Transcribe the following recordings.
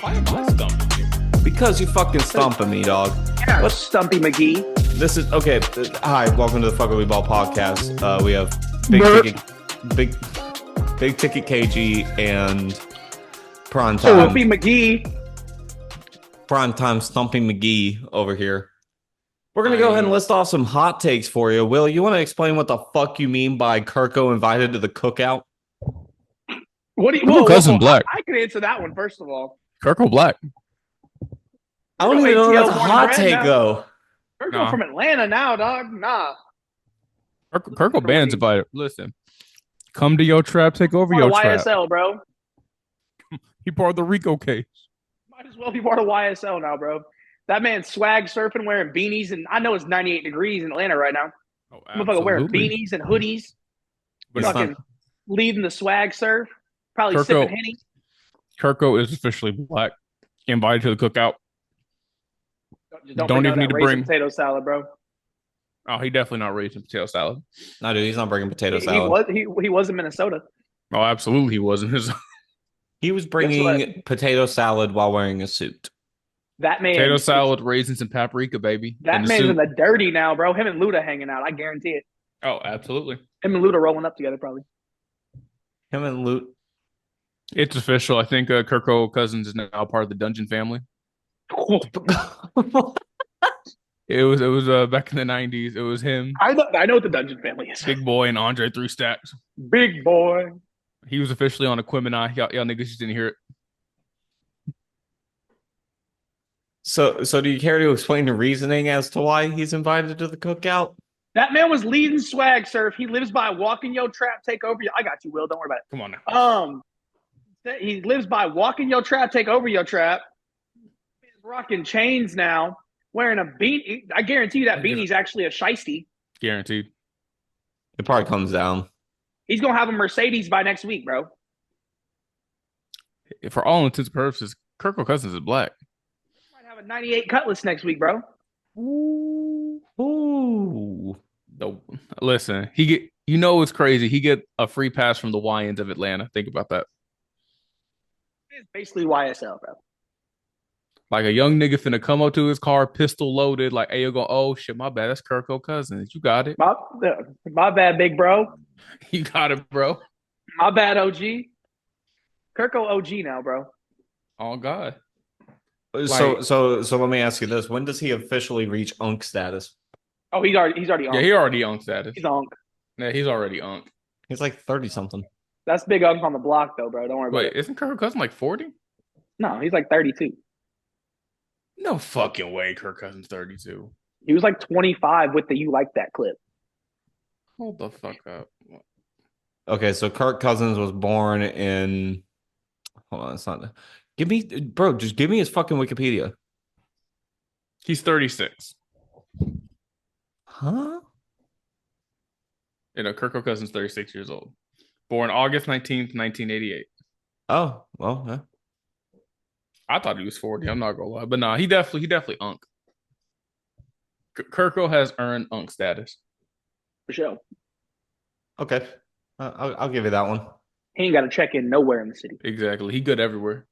Why am I stumping you? Because you fucking stomping me, dog. Yeah, Stumpy McGee. This is okay. Hi, welcome to the Fuck We Ball podcast. We have big ticket KG and prime time. Stumpy McGee. Prime time Stumpy McGee over here. We're gonna go ahead and list off some hot takes for you. Will, you want to explain what the fuck you mean by Kirko invited to the cookout? What do you? Kirko Cousin Black. I can answer that one first of all. Kirko Black. I don't even know that's a hot take though. Kirko from Atlanta now, dog. Nah. Kirko Band's invited. Listen, come to your trap, take over your trap. YSL, bro. He part of the Rico case. Might as well be part of YSL now, bro. That man's swag surfing, wearing beanies, and I know it's 98 degrees in Atlanta right now. Oh, Motherfucker wearing beanies and hoodies. But fucking leading the swag surf. Probably sipping Henny. Kirko is officially black. Invited to the cookout. Don't even need to bring potato salad, bro. Oh, he definitely not raising potato salad. No, dude, he's not bringing potato salad. He was in Minnesota. Oh, absolutely, he wasn't. He was bringing potato salad while wearing a suit. That man, potato salad, raisins, and paprika, baby. That man's in the dirty now, bro. Him and Luda hanging out. I guarantee it. Oh, absolutely. Him and Luda rolling up together, probably. Him and Lute. It's official. I think Kirko Cousins is now part of the Dungeon family. It was back in the 90s. It was him. I know what the Dungeon family is. Big Boy and Andre 3 Stacks. Big Boy. He was officially on Equimini. Y'all niggas just didn't hear it. So do you care to explain the reasoning as to why he's invited to the cookout? That man was leading swag surf. He lives by walking your trap, take over your. I got you, Will. Don't worry about it. Come on now. He lives by walking your trap, take over your trap. He's rocking chains now, wearing a beanie. I guarantee you that beanie's actually a shiesty. Guaranteed. It probably comes down. He's gonna have a Mercedes by next week, bro. For all intents and purposes, Kirko Cousins is black. Might have a 98 Cutlass next week, bro. Ooh. Listen, it's crazy. He get a free pass from the Lions of Atlanta. Think about that. It's basically YSL, bro. Like a young nigga finna come up to his car, pistol loaded, like, hey, you go, oh shit, my bad. That's Kirko Cousins. You got it. My bad, big bro. You got it, bro. My bad, OG. Kirko OG now, bro. Oh God. So let me ask you this: when does he officially reach Unk status? Oh, he's already Unk. Yeah, he already Unk status. He's Unk. Yeah, he's already Unk. He's like 30 something. That's big Unk on the block, though, bro. Don't worry about it. Wait, isn't Kirko Cousins like 40? No, he's like 32. No fucking way, Kirk Cousins 32. He was like 25 with the "you like that" clip. Hold the fuck up. Okay, so Kirk Cousins was born in. Hold on, it's not. Just give me his fucking Wikipedia. He's 36. Huh? Kirko Cousins 36 years old. Born August 19th, 1988. Oh, well, yeah. I thought he was 40. I'm not gonna lie, but nah, he definitely Unk. Kirko has earned Unk status For sure. Okay, I'll give you that one. He ain't got to check in nowhere in the city. Exactly. He good everywhere.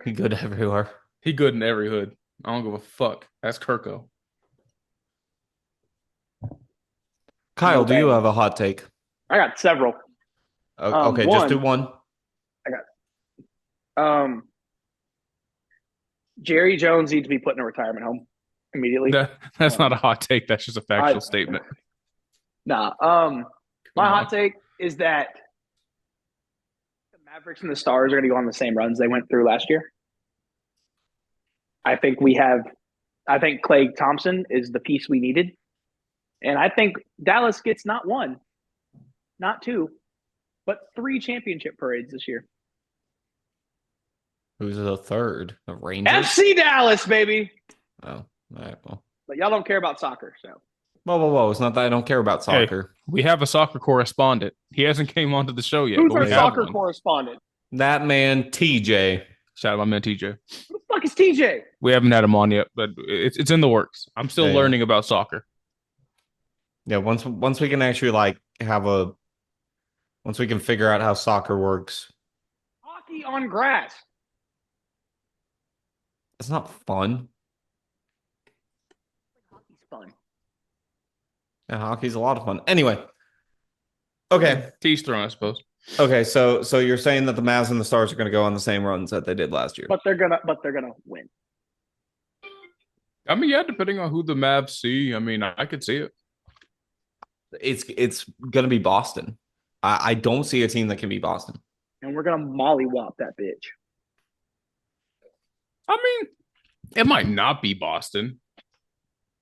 He good everywhere. He good in every hood. I don't give a fuck. That's Kirko. Kyle, do you have a hot take? I got several. Okay, just do one. I got. Jerry Jones needs to be put in a retirement home immediately. That's not a hot take. That's just a factual statement. Nah. My hot take is that the Mavericks and the Stars are going to go on the same runs they went through last year. I think Klay Thompson is the piece we needed. And I think Dallas gets not one, not two, but 3 championship parades this year. Who's the third? The Rangers? FC Dallas, baby. Oh, all right. Well, but y'all don't care about soccer, so. Whoa. It's not that I don't care about soccer. Hey, we have a soccer correspondent. He hasn't came onto the show yet. Who's our soccer correspondent? That man, TJ. Shout out my man, TJ. Who the fuck is TJ? We haven't had him on yet, but it's in the works. I'm still learning about soccer. Yeah, once we can actually once we can figure out how soccer works. Hockey on grass. It's not fun. Hockey's fun. Yeah, hockey's a lot of fun. Anyway, okay. Tease throwing, I suppose. Okay, so you're saying that the Mavs and the Stars are going to go on the same runs that they did last year. But they're gonna win. I mean, yeah, depending on who the Mavs see. I mean, I could see it. It's going to be Boston. I don't see a team that can be Boston. And we're gonna mollywop that bitch. I mean, it might not be Boston.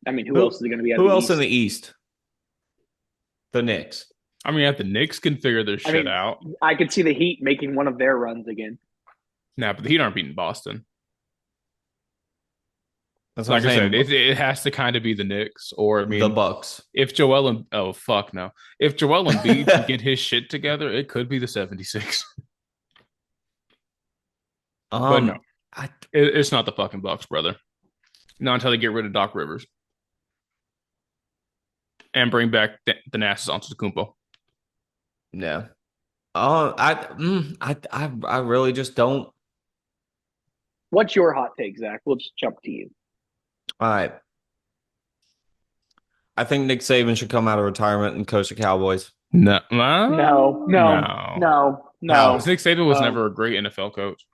I mean, who else is going to be at Who the else East? in the East? The Knicks. I mean, if the Knicks can figure their shit out. I could see the Heat making one of their runs again. Nah, but the Heat aren't beating Boston. That's what Like I'm I saying. said, it has to kind of be the Knicks, or I mean, The Bucks. if Joel and oh fuck no, if Joel Embiid can get his shit together, it could be the 76. But no, it's not the fucking Bucks, brother. Not until they get rid of Doc Rivers and bring back the Nassus Antetokounmpo. Yeah. I really just don't. What's your hot take, Zach? We'll just jump to you. All right. I think Nick Saban should come out of retirement and coach the Cowboys. No, No. Nick Saban was never a great NFL coach.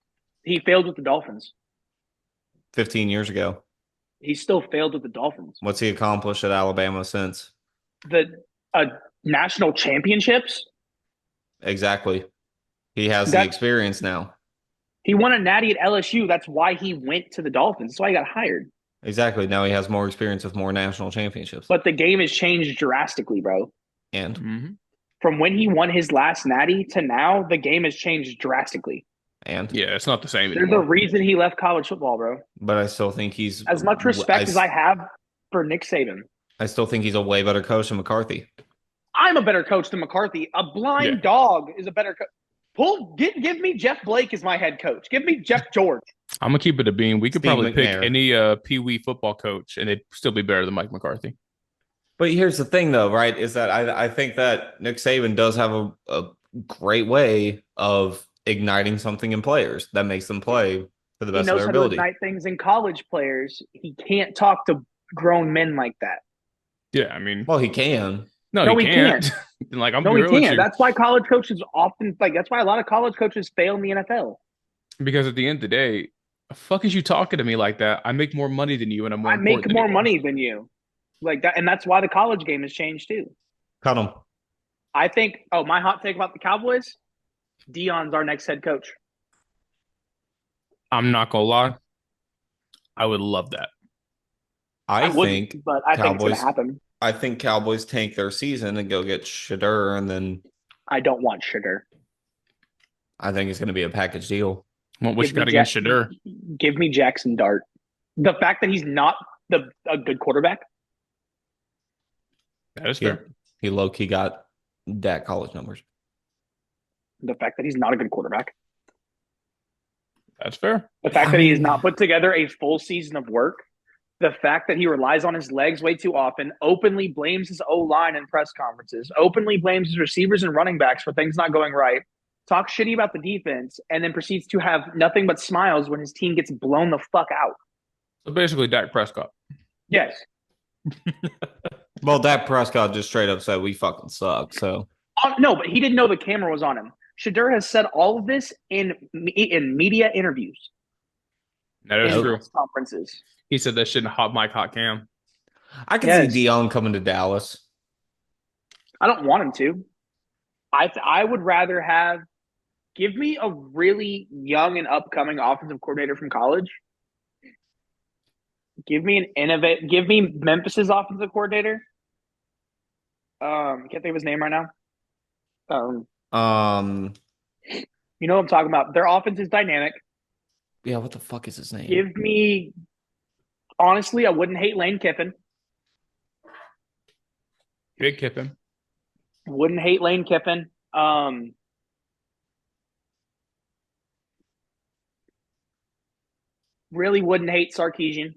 He failed with the Dolphins. 15 years ago. He still failed with the Dolphins. What's he accomplished at Alabama since? The national championships. Exactly. He has the experience now. He won a natty at LSU. That's why he went to the Dolphins. That's why he got hired. Exactly. Now he has more experience with more national championships. But the game has changed drastically, bro. And from when he won his last natty to now, the game has changed drastically. And yeah, it's not the same anymore. There's a reason he left college football, bro. But I still think he's as much respect as I have for Nick Saban. I still think he's a way better coach than McCarthy. I'm a better coach than McCarthy. A blind dog is a better coach. Give me Jeff Blake as my head coach. Give me Jeff George. I'm gonna keep it a bean. We could probably pick McNair. any Pee Wee football coach, and it'd still be better than Mike McCarthy. But here's the thing, though, right? Is that I think that Nick Saban does have a great way of igniting something in players that makes them play to the best of their ability. He knows how to ignite things in college players. He can't talk to grown men like that. Yeah, I mean, well, he can. No, he can't. Like I'm he can't. That's why college coaches often that's why a lot of college coaches fail in the NFL. Because at the end of the day, the fuck is you talking to me like that? I make more money than you, and I make more money than you. Like that, and that's why the college game has changed too. Cut him. I think. Oh, my hot take about the Cowboys: Deion's our next head coach. I'm not gonna lie. I would love that. I think it's gonna happen. I think Cowboys tank their season and go get Shedeur, and then I don't want Shedeur. I think it's going to be a package deal. Well, what you got against Shedeur? Give me Jackson Dart. The fact that he's not a good quarterback. That is fair. He low-key got Dak college numbers. The fact that he's not a good quarterback. That's fair. The fact that he has not put together a full season of work. The fact that he relies on his legs way too often, openly blames his O-line in press conferences, openly blames his receivers and running backs for things not going right, talks shitty about the defense, and then proceeds to have nothing but smiles when his team gets blown the fuck out. So basically, Dak Prescott. Yes. Well, Dak Prescott just straight up said we fucking suck. So no, but he didn't know the camera was on him. Shedeur has said all of this in media interviews. That is true. Conferences. He said that shit in Hot Mike, Hot Cam. I can see Deion coming to Dallas. I don't want him to. I would rather give me a really young and upcoming offensive coordinator from college. Give me Memphis's offensive coordinator. Can't think of his name right now. You know what I'm talking about. Their offense is dynamic. Yeah, what the fuck is his name? Give me. Honestly, I wouldn't hate Lane Kiffin. Big Kiffin. Wouldn't hate Lane Kiffin. Really wouldn't hate Sarkisian.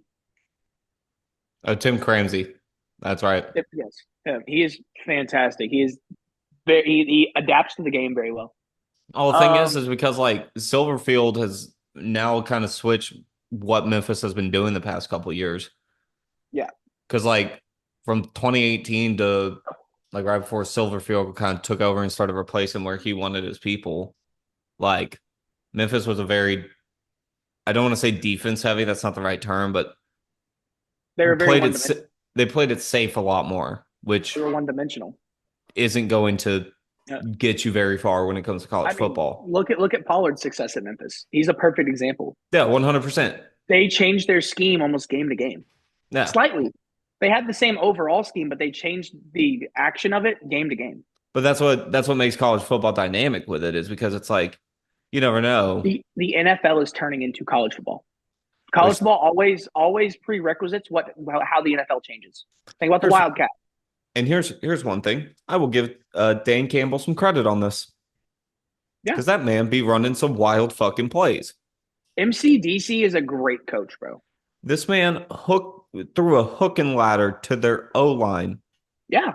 Oh, Tim Cramsey. That's right. Yes, he is fantastic. He adapts to the game very well. The thing is because like Silverfield has now kind of switched what Memphis has been doing the past couple of years. Yeah. Because like from 2018 to like right before Silverfield kind of took over and started replacing where he wanted his people, like Memphis was a very, I don't want to say defense heavy. That's not the right term, but They were very played one it. dimensional. They played it safe a lot more, which They were one dimensional. isn't going to Yeah. get you very far when it comes to college I mean, football. look at Pollard's success at Memphis. He's a perfect example. Yeah, 100%. They changed their scheme almost game to game, Yeah, slightly. They had the same overall scheme, but they changed the action of it game to game. but that's what makes college football dynamic with it is because it's like you never know. The NFL is turning into college football. College Which, football always prerequisites how the NFL changes. Think about the Wildcat. and here's one thing. I will give Dan Campbell some credit on this. Yeah. Because that man be running some wild fucking plays. MCDC is a great coach, bro. This man threw a hook and ladder to their O-line. Yeah.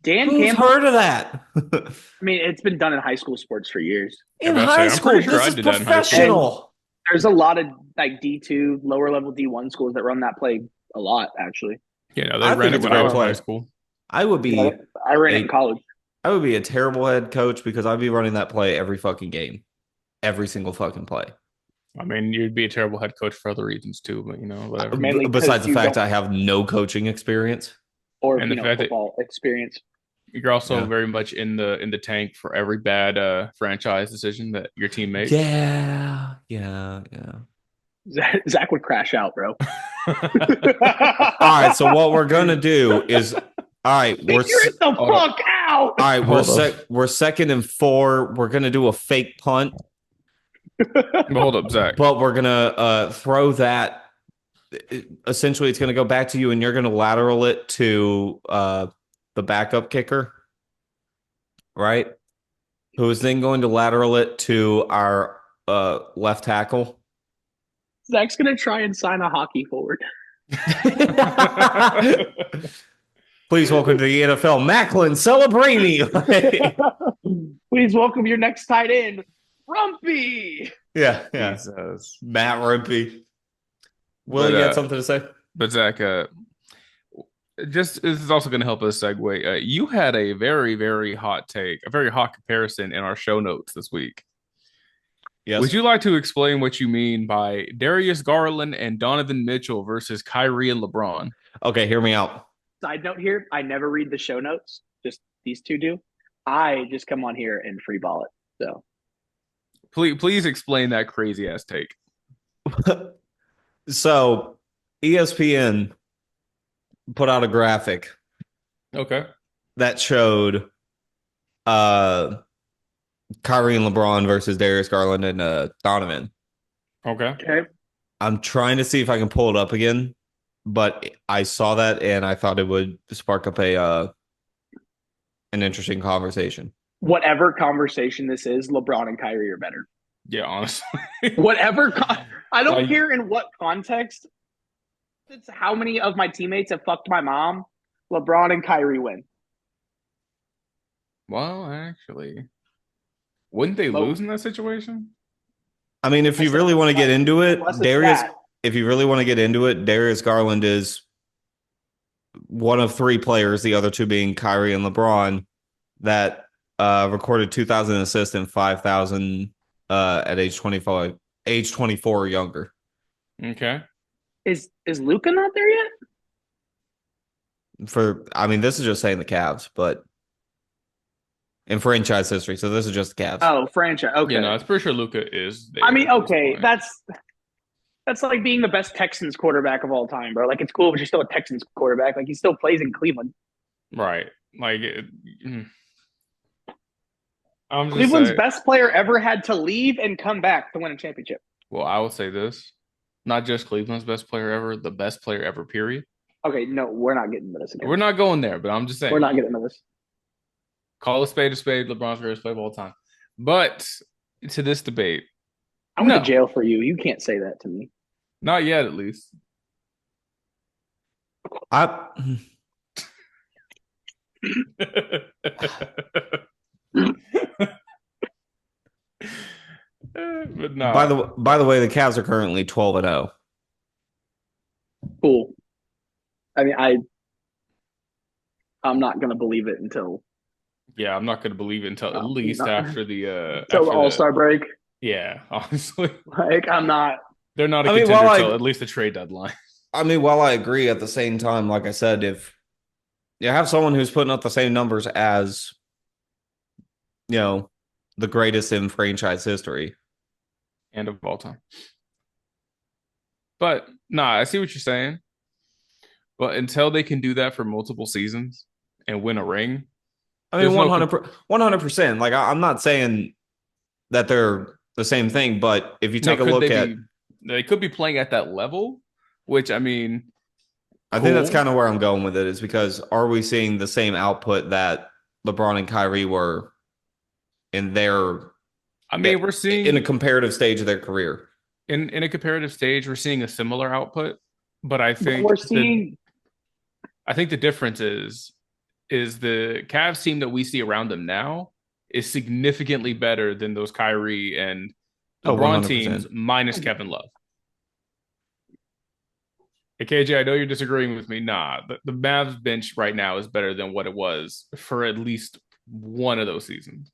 Dan Who's Campbell. heard of that? I mean, it's been done in high school sports for years. In I'm high pretty school, sure this I is did that in high school. professional. There's a lot of like D2, lower level D1 schools that run that play a lot, actually. Yeah, no, I they ran think it it's a when I great was in play. high school. I would be I ran it in college. I would be a terrible head coach because I'd be running that play every fucking game. Every single fucking play. I mean, you'd be a terrible head coach for other reasons too, but whatever. Mainly Besides the because you fact don't- I have no coaching experience. Or And the fact that- football experience. You're also Yeah. very much in the tank for every bad franchise decision that your team makes. Yeah. Zach would crash out, bro. All right, so what we're gonna do is, all right, Figure it the fuck out. all right, Hold on. we're 2nd and 4. We're gonna do a fake punt, But hold up, Zach. but we're gonna throw that. Essentially, it's gonna go back to you, and you're gonna lateral it to the backup kicker, right? Who is then going to lateral it to our left tackle. Zach's gonna try and sign a hockey forward. Please welcome to the NFL, Macklin Celebrini. Please welcome your next tight end, Rumpy. yeah. Jesus. Matt Rumpy. Will, But, you had something to say? But Zach, just this is also going to help us segue. You had a very, very hot take, a very hot comparison in our show notes this week. Yes. Would you like to explain what you mean by Darius Garland and Donovan Mitchell versus Kyrie and LeBron? Okay, hear me out. Side note here, I never read the show notes. Just these two do. I just come on here and free ball it. So Please explain that crazy ass take. So, ESPN put out a graphic Okay. that showed Kyrie and LeBron versus Darius Garland and Donovan. Okay. I'm trying to see if I can pull it up again, but I saw that and I thought it would spark up an interesting conversation. whatever conversation this is, LeBron and Kyrie are better. Yeah, honestly. I don't Like- care in what context. It's how many of my teammates have fucked my mom. LeBron and Kyrie win. Well, actually, wouldn't they Well- lose in that situation? I mean, if you said really want to get into it, Unless it's Darius. that. If you really want to get into it, Darius Garland is one of 3 players, the other 2 being Kyrie and LeBron, that recorded 2,000 assists and 5,000 at age 24 or younger. Okay. Is Luca not there yet? I mean, this is just saying the Cavs, but in franchise history, so this is just the Cavs. Oh, franchise. Okay. Yeah, no, it's pretty sure Luca is there I mean, at this okay, point. that's like being the best Texans quarterback of all time, bro. Like it's cool, but you're still a Texans quarterback. Like he still plays in Cleveland. right. Like, I'm just Cleveland's saying, best player ever had to leave and come back to win a championship. well, I will say this: not just Cleveland's best player ever, the best player ever. Period. Okay, no, we're not getting to this again. We're not going there, but I'm just saying. We're not getting to this. Call a spade a spade. LeBron's greatest player of all time. But to this debate, I went No. to jail for you. You can't say that to me. not yet, at least. I But By no, the way, the Cavs are currently 12-0. Cool. I mean, I'm not gonna believe it until yeah, I'm not going to believe it until at least not, after the until the All Star break. yeah, honestly, Like I'm not. they're not a I mean, contender till at least the trade deadline. while I agree at the same time, like I said, if you have someone who's putting up the same numbers as, you know, the greatest in franchise history. And of all time. But nah, I see what you're saying. But until they can do that for multiple seasons and win a ring, I mean, there's no 100%. Like I'm not saying that they're the same thing, but if you now take a could look they at, be they could be playing at that level, which I mean, I think that's cool. kind of where I'm going with it is because are we seeing the same output that LeBron and Kyrie were in their I mean, we're in a seeing comparative stage of their career? in a comparative stage, we're seeing a similar output, but But we're seeing. I think the difference is the Cavs team that we see around them now is significantly better than those Kyrie and Oh, LeBron teams 100%. minus Kevin Love. Hey, KJ, I know you're disagreeing with me. Nah, the Mavs bench right now is better than what it was for at least one of those seasons.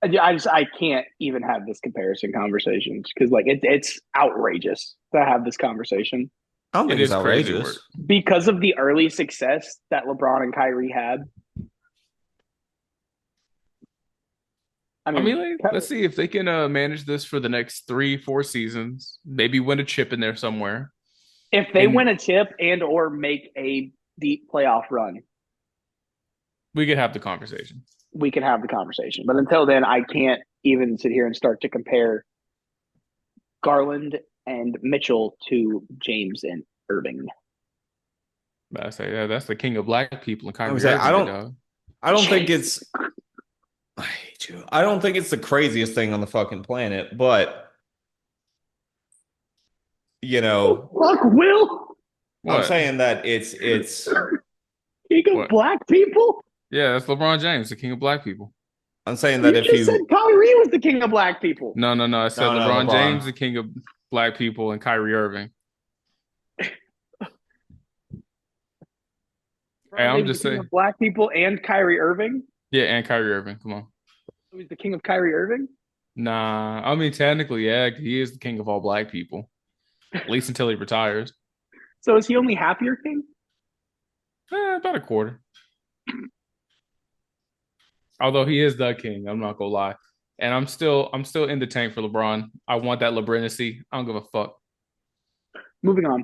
I can't even have this comparison conversations because like it's outrageous to have this conversation I don't It think it's is crazy work. outrageous. because of the early success that LeBron and Kyrie had. I I mean, mean, let's see if they can manage this for the next 3, 4 seasons. Maybe win a chip in there somewhere. if they And win a chip and or make a deep playoff run, we could have the conversation. we can have the conversation. But until then, I can't even sit here and start to compare Garland and Mitchell to James and Irving. But I say that's the king of black people and I would Kyrie say Irving, big dog. I don't think Jeez. it's I hate you. I don't think it's the craziest thing on the fucking planet, but you know, Fuck Will, I'm What? saying that it's king of What? black people. Yeah, that's LeBron James, the king of black people. I'm saying that You if just said you Kyrie was the king of black people. No, no, no. I said no LeBron James, LeBron. the king of black people, and Kyrie Irving. Hey, I'm James the just king saying. of black people and Kyrie Irving. Yeah, and Kyrie Irving. Come on. So he's the king of Kyrie Irving. Nah, I mean technically, yeah, he is the king of all black people. At least until he retires. So is he only half your king? About a quarter. Although he is the king, I'm not gonna lie. And I'm still in the tank for LeBron. I want that LeBrinacy. I don't give a fuck. Moving on.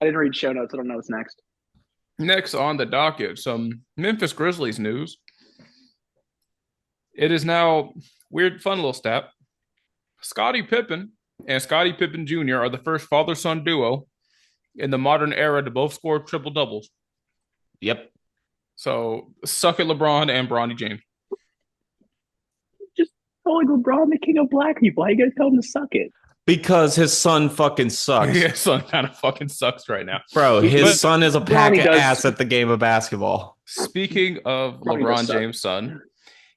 I didn't read show notes. I don't know what's next. Next on the docket, some Memphis Grizzlies news. It is now weird, fun little stat. Scottie Pippen and Scottie Pippen Jr. are the first father-son duo in the modern era to both score triple doubles. Yep. So suck it, LeBron and Bronny James. Just calling LeBron the king of black people. How you gonna tell him to suck it? Because his son fucking sucks. Yeah, son kind of fucking sucks right now. Bro, his But son is a pack Bronny of does. ass at the game of basketball. speaking of Bronny does LeBron suck. James' son,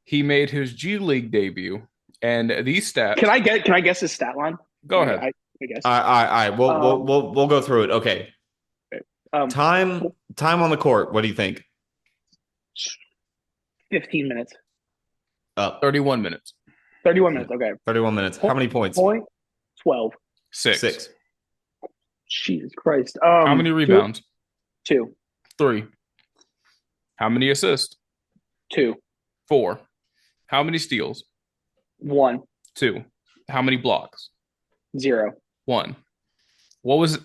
he made his G League debut, and these stats. Can I guess his stat line? Go ahead. I guess. I we'll go through it. Okay. Um, Time on the court. What do you think? 15 minutes. 31 minutes. 31 minutes. Okay. 31 minutes. How many points? Point 12. Six. Jesus Christ. How many rebounds? Two. 3. How many assists? 2. 4. How many steals? 1. 2. How many blocks? 0. 1. What was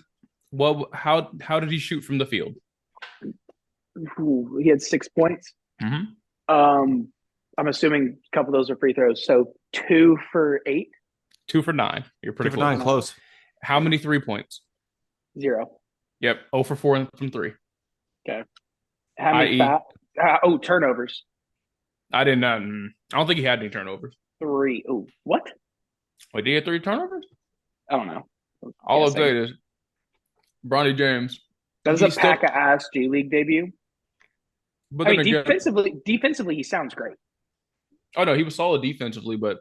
what? How did he shoot from the field? Ooh, he had 6 points. Mm-hmm. I'm assuming a couple of those are free throws. So 2 for 8. 2 for 9. You're pretty 2 for close. 9, close. How many 3 points? 0. Yep. 0 for 4 from 3. Okay. How many turnovers? I didn't. I don't think he had any turnovers. 3. Oh, what? Wait, did he have 3 turnovers? I don't know. All I'll tell you is Bronny James. That was he a still- pack of ass G League debut. But I then mean, again, defensively, he sounds great. oh no, he was solid defensively, but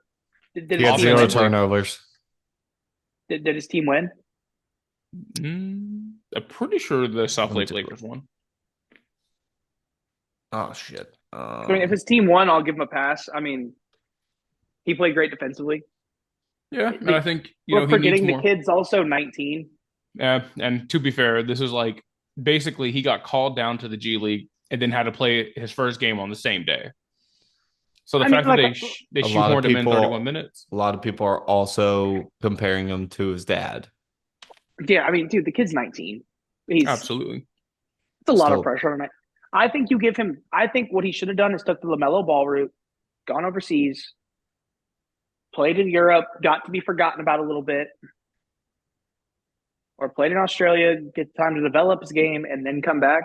Did He his had team zero win? offensively, turnovers. Did his team win? I'm pretty sure the South Let me Lake take a look. Lakers won. Oh shit. I mean, if his team won, I'll give him a pass. I mean, he played great defensively. Yeah, and I think We're he needs forgetting the more. kid's also 19. And to be fair, this is like basically he got called down to the G League and then had to play his first game on the same day. So the I mean, fact that like, they A lot of shoehorned him in 31 people, minutes, a lot of people are also comparing him to his dad. yeah, I mean, dude, the kid's 19. He's absolutely. It's a lot of Still, pressure on it. I think you give him. I think what he should have done is took the LaMelo Ball route, gone overseas, played in Europe, got to be forgotten about a little bit, or played in Australia, get time to develop his game, and then come back.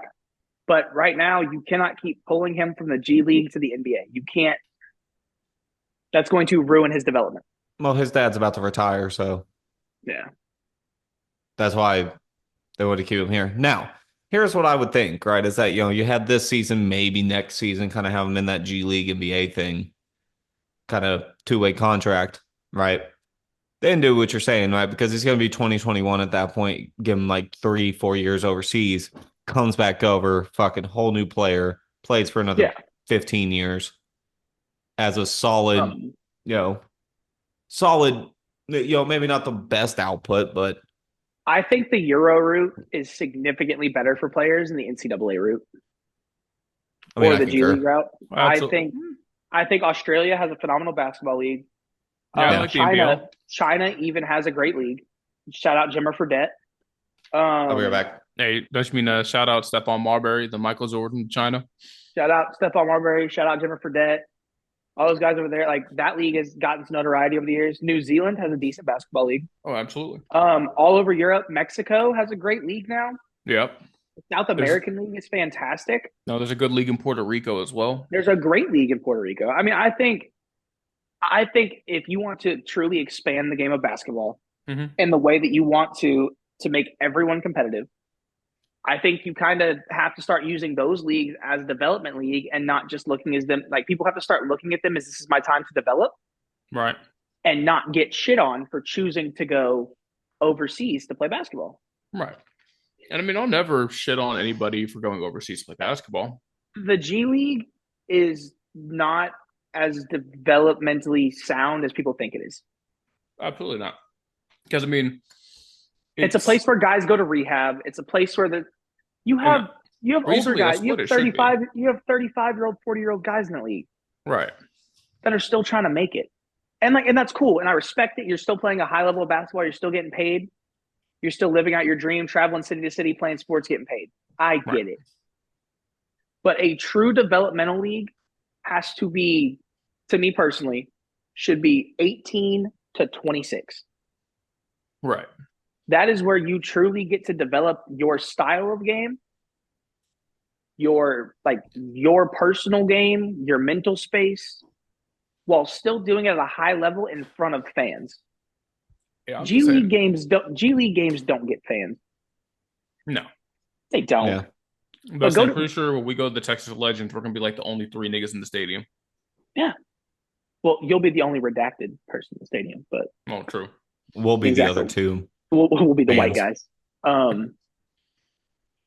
But right now, you cannot keep pulling him from the G League to the NBA. You can't. That's going to ruin his development. well, his dad's about to retire, so Yeah. that's why they want to keep him here. Now, here's what I would think, right? Is that, you had this season, maybe next season, kind of have him in that G League NBA thing, kind of two-way contract, right? Then do what you're saying, right? Because he's going to be 2021 at that point. Give him like 3-4 years overseas, comes back over, fucking whole new player, plays for another Yeah. 15 years as a solid, Um, you know, solid, maybe not the best output, but I think the Euro route is significantly better for players than the NCAA route I mean, or I the G League concur. route. Absolutely. I think Australia has a phenomenal basketball league. Yeah, I Yeah. like the NBL. China even has a great league. Shout out Jimmer Fredette. I'll be right back. Hey, don't you mean shout out Stephon Marbury, the Michael Jordan of China? Shout out Stephon Marbury. Shout out Jimmer Fredette. All those guys over there, like that league has gotten some notoriety over the years. New Zealand has a decent basketball league. Oh, absolutely. All over Europe, Mexico has a great league now. Yep. South There's American league is fantastic. no, there's a good league in Puerto Rico as well. There's a great league in Puerto Rico. I mean, I think if you want to truly expand the game of basketball Mm-hmm. in the way that you want to make everyone competitive, I think you kind of have to start using those leagues as a development league and not just looking as them like people have to start looking at them as this is my time to develop Right. and not get shit on for choosing to go overseas to play basketball. Right. And I mean, I'll never shit on anybody for going overseas to play basketball. The G League is not as developmentally sound as people think it is. Absolutely not. Because I mean, It's a place where guys go to rehab. It's a place where you have older reasonably, guys. that's You what have it should be. 35-year-old, 40-year-old guys in the league Right. that are still trying to make it. And that's cool. And I respect it. You're still playing a high level of basketball. You're still getting paid. You're still living out your dream, traveling city to city, playing sports, getting paid. I Right. get it. But a true developmental league has to be, to me personally, should be 18 to 26. Right. That is where you truly get to develop your style of game, your personal game, your mental space, while still doing it at a high level in front of fans. Yeah, I'm G just League saying. games don't get fans. No. They don't. Yeah. But go I'm to- pretty sure when we go to the Texas Legends, we're gonna be like the only three niggas in the stadium. Yeah. Well, you'll be the only redacted person in the stadium, but Oh, true. We'll be the Exactly. other two. we'll be the white Males. guys.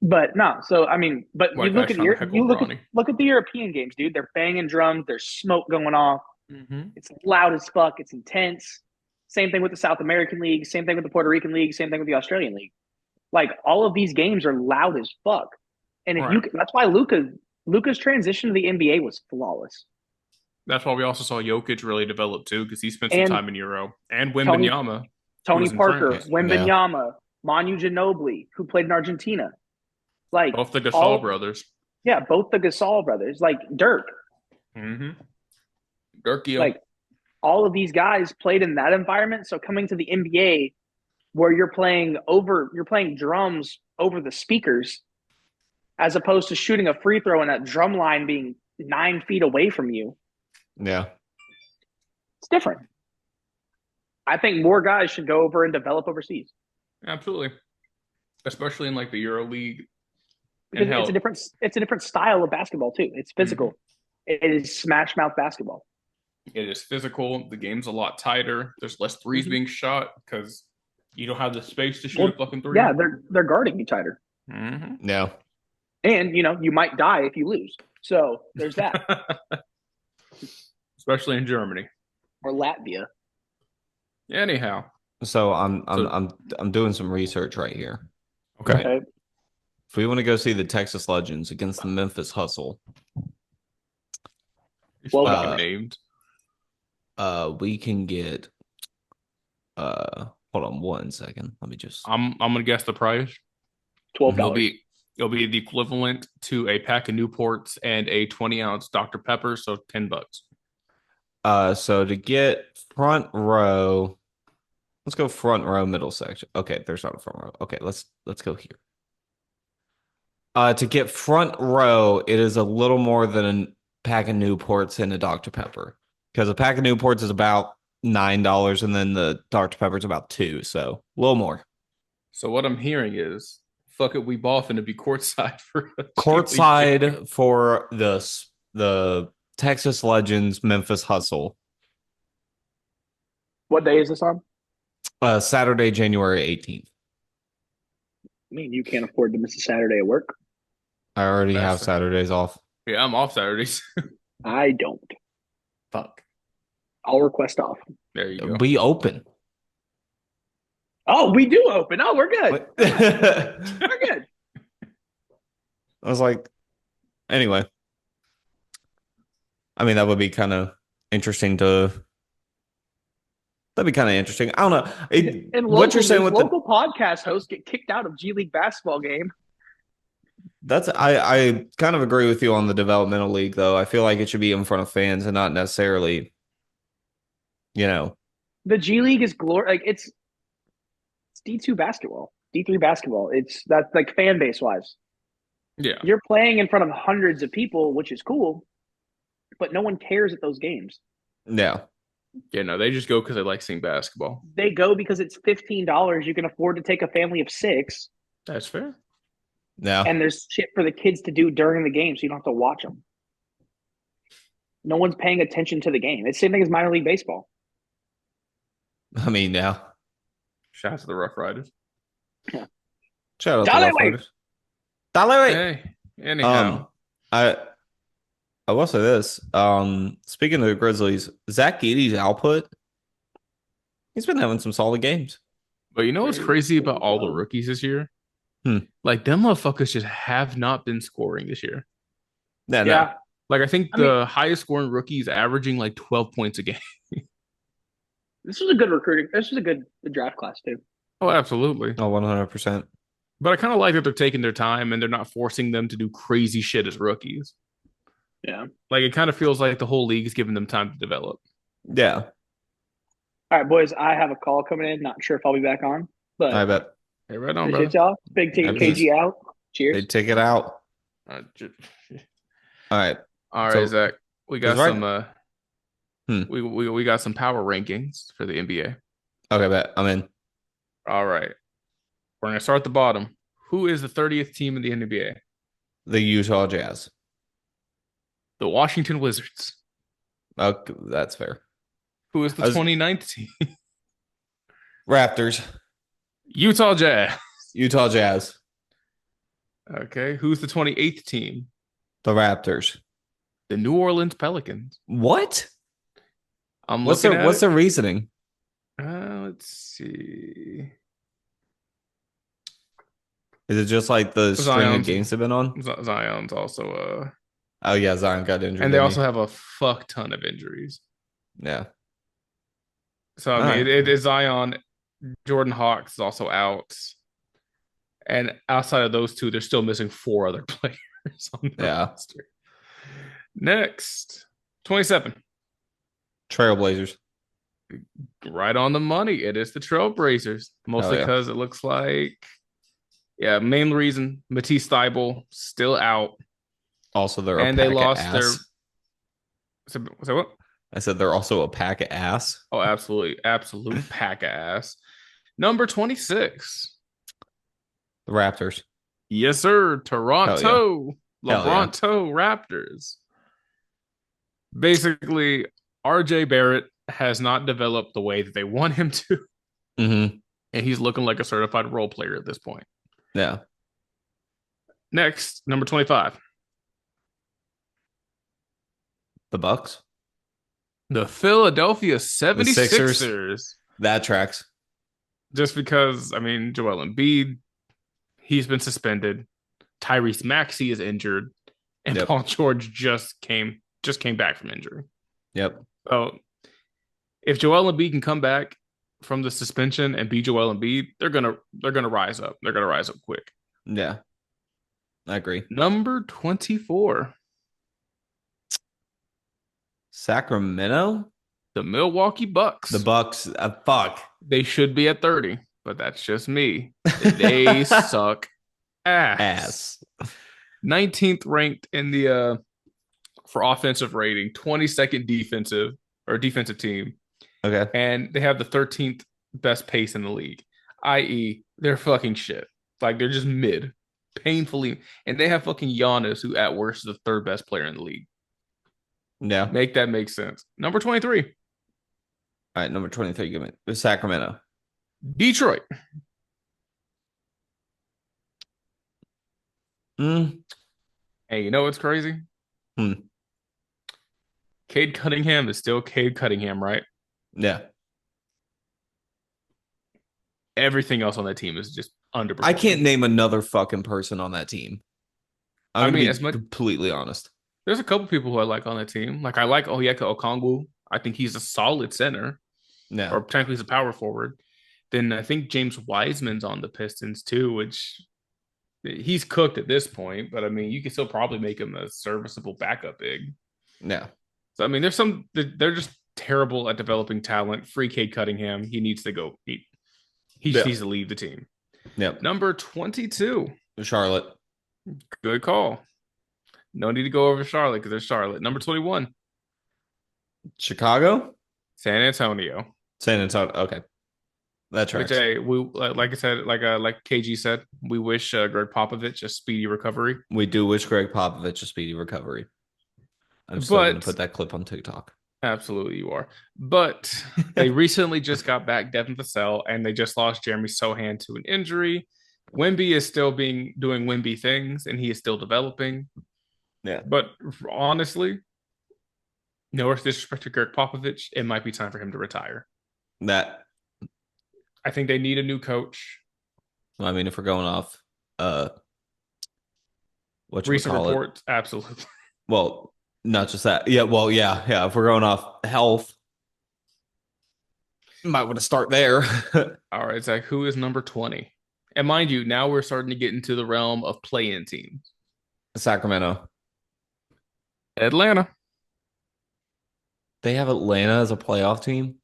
But no, so I mean, but White you look guys at trying to heckle you Bronny. look at the European games, dude. They're banging drums, there's smoke going off. Mm-hmm. It's loud as fuck. It's intense. Same thing with the South American League. Same thing with the Puerto Rican League. Same thing with the Australian League. Like all of these games are loud as fuck. And if Right. that's why Luka's transition to the NBA was flawless. That's why we also saw Jokic really develop too, because he spent some And time in Euro. And Tony- Wembanyama. Tony was in Parker, France. Wembanyama, Manu Ginobili, who played in Argentina. Like Both the Gasol all- brothers. Yeah, both the Gasol brothers, like Dirk. Mm-hmm. Dirkie. Like all of these guys played in that environment. So coming to the NBA where you're playing drums over the speakers as opposed to shooting a free throw and that drum line being 9 feet away from you. Yeah. It's different. I think more guys should go over and develop overseas. Absolutely. Especially in like the Euro League. And because hell, it's a different style of basketball too. It's mhm. physical. It is smash mouth basketball. It is physical. The game's a lot tighter. There's less threes Mm-hmm. being shot because you don't have the space to shoot a Well, fucking three. yeah, they're guarding you tighter, Hmm. No. and you might die if you lose. So there's that. Especially in Germany. Or Latvia. Anyhow, So I'm I'm so I'm I'm doing some research right here. okay. Right. Okay. If we want to go see the Texas Legends against the Memphis Hustle, These Well fucking done. named. we can get hold on one second. Let me just I'm gonna guess the price. It'll $12. be it'll be the equivalent to a pack of Newports and a 20-ounce Dr. Pepper, so $10. so to get front row, let's go front row middle section. Okay, there's not a front row. Okay, let's go here. To get front row, it is a little more than a pack of Newports and a Dr. Pepper. Because a pack of Newports is about $9 and then the Dr. Pepper is about 2, so a little more. So what I'm hearing is, fuck it, we ball finna be courtside for a G League game. Courtside for the Texas Legends Memphis Hustle. What day is this on? Saturday, January 18th. I mean, you can't afford to miss a Saturday at work. I already have That's Saturdays off. Yeah, I'm off Saturdays. I don't. Fuck. I'll request off. There you go. We open. Oh, we do open. Oh, we're good. I We're good. was like, anyway. I mean, that would be kind of interesting to. That'd be kind of interesting. I don't know. And What you're saying with the local podcast hosts get kicked out of G League basketball game. that's I kind of agree with you on the developmental league though. I feel like it should be in front of fans and not necessarily, you know. The G League is like it's D2 basketball, D3 basketball. It's that's like fan base wise. Yeah. You're playing in front of hundreds of people, which is cool, but no one cares at those games. Yeah. Yeah, no, they just go because they like seeing basketball. They go because it's $15. You can afford to take a family of 6, That's fair. Yeah. and there's shit for the kids to do during the game, so you don't have to watch them. No one's paying attention to the game. It's the same thing as minor league baseball. I mean, yeah. Shout out to the Rough Riders. Shout out to Dale, Rough Riders. Dale, Hey, anyhow. I will say this. Speaking of the Grizzlies, Zach Edey's output, he's been having some solid games. But you know what's crazy about all the rookies this year? Like, them motherfuckers just have not been scoring this year. Yeah, no. Yeah. Like, I think the highest scoring rookie is averaging like 12 points a game. This was a good recruiting. This was a good draft class, too. Oh, absolutely. Oh, 100%. But I kind of like that they're taking their time and they're not forcing them to do crazy shit as rookies. Yeah. Like, it kind of feels like the whole league is giving them time to develop. Yeah, All right, boys, I have a call coming in. Not sure if I'll be back on, but I bet. Hey, right on, appreciate brother. y'all. Big ticket Peace. KG out. Cheers. They take it out. Uh, All right. All right, So- Zach. We got He's right. some we got some power rankings for the NBA. Okay, bet. I'm in. All right. We're gonna start at the bottom. Who is the 30th team in the NBA? The Utah Jazz. The Washington Wizards. Okay, that's fair. Who is the 29th team? Raptors. Utah Jazz. Utah Jazz. Okay. Who's the 28th team? The Raptors. The New Orleans Pelicans. What? I'm What's looking their at What's it. their reasoning? Let's see. Is it just like the string Zion's- of games they've been on? Zion's also Oh yeah, Zion got injured. and they didn't also have a fuck ton of injuries. he? Yeah. So I mean, Alright. it is Zion. Jordan Hawks is also out, and outside of those two, they're still missing 4 other players on the Yeah. roster. Next, 27, Trailblazers. right on the money. It is the Trailblazers, mostly yeah. because it looks like, yeah, main reason Matisse Thybulle still out, Also, they're and a they pack lost of their. ass. So what? I said they're also a pack of ass. Oh, absolutely, absolute pack of ass. Number 26. The Raptors. Yes, sir. Hell yeah. Toronto, Hell yeah. LeBronto Raptors. Basically, RJ Barrett has not developed the way that they want him to, Hmm. and he's looking like a certified role player at this point. Yeah. Next, number 25, The Bucks, the Philadelphia the Sixers, 76ers. that tracks. Just because, I mean, Joel Embiid, he's been suspended. Tyrese Maxey is injured, and Yep. Paul George just came back from injury. Yep. So if Joel Embiid can come back from the suspension and be Joel Embiid, they're gonna rise up. They're gonna rise up quick. Yeah. I agree. Number 24, Sacramento, the Milwaukee the Bucks. Bucks. Fuck. They should be at 30, but that's just me. They suck ass. Ass. 19th ranked in the for offensive rating, 22nd defensive team, Okay. and they have the 13th best pace in the league, i.e., they're fucking shit. Like they're just mid, painfully, and they have fucking Giannis, who at worst is the third best player in the league. Yeah. Make that make sense. Number 23, All right. Number 23. Give me the Sacramento. Detroit. Mm. And you know what's crazy? Hmm. Cade Cunningham is still Cade Cunningham, right? Yeah. Everything else on that team is just I can't underperforming. name another fucking person on that team. I'm I gonna mean, be as much completely honest. there's a couple people who I like on that team. Like I like Oyeka Okongwu. I think he's a solid center, Yeah. or technically he's a power forward. Then I think James Wiseman's on the Pistons too, which he's cooked at this point. But I mean, you can still probably make him a serviceable backup big. Yeah. So I mean, they're just terrible at developing talent. Free Cade Cunningham, he needs to go. He just Yeah. needs to leave the team. Yep. Number 22, Charlotte. good call. No need to go over Charlotte because there's Charlotte. Number 21, Chicago. San Antonio. San Antonio. Okay. That Which, tracks. hey, we like I said, like KG said, we wish Greg Popovich a speedy recovery. We do wish Greg Popovich a speedy recovery. I'm still going to But put that clip on TikTok. absolutely, you are. But they recently just got back Devin Vassell, and they just lost Jeremy Sohan to an injury. Wemby is still doing Wemby things, and he is still developing. Yeah. But honestly, no disrespect to Greg Popovich, it might be time for him to retire. That, I think they need a new coach. I mean, if we're going off what you Recent call it. reports, absolutely. Well, not just that. Yeah, well, yeah. If we're going off health, might want to start there. All right, Zach, who is number 20? And mind you, now we're starting to get into the realm of play-in teams. Sacramento. Atlanta. They have Atlanta as a playoff team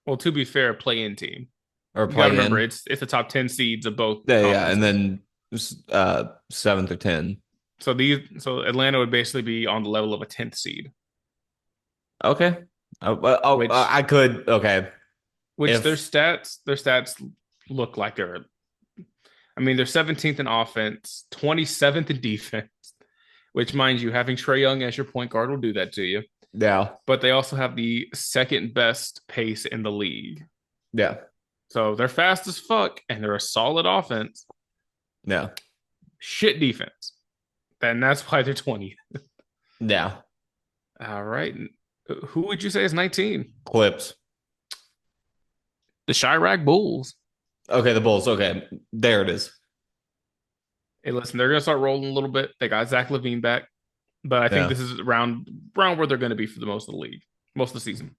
Well, to be fair, play-in team. or You gotta play remember, in. it's the top 10 seeds of both Yeah, and conferences. then 7th or 10. So Atlanta would basically be on the level of a 10th seed, Okay. which I could. Okay. which their If stats look like they're 17th in offense, 27th in defense, which mind you, having Trae Young as your point guard will do that to you. yeah, But they also have the second best pace in the league. yeah, So they're fast as fuck and they're a solid offense, yeah, shit defense. And that's why they're 20. yeah. All right. Who would you say is 19? Clips. The Chirac Bulls. Okay, the Bulls. Okay, there it is. Hey, listen, they're going to start rolling a little bit. They got Zach LaVine back, but I think Yeah, this is around where they're going to be for the most of the league, most of the season.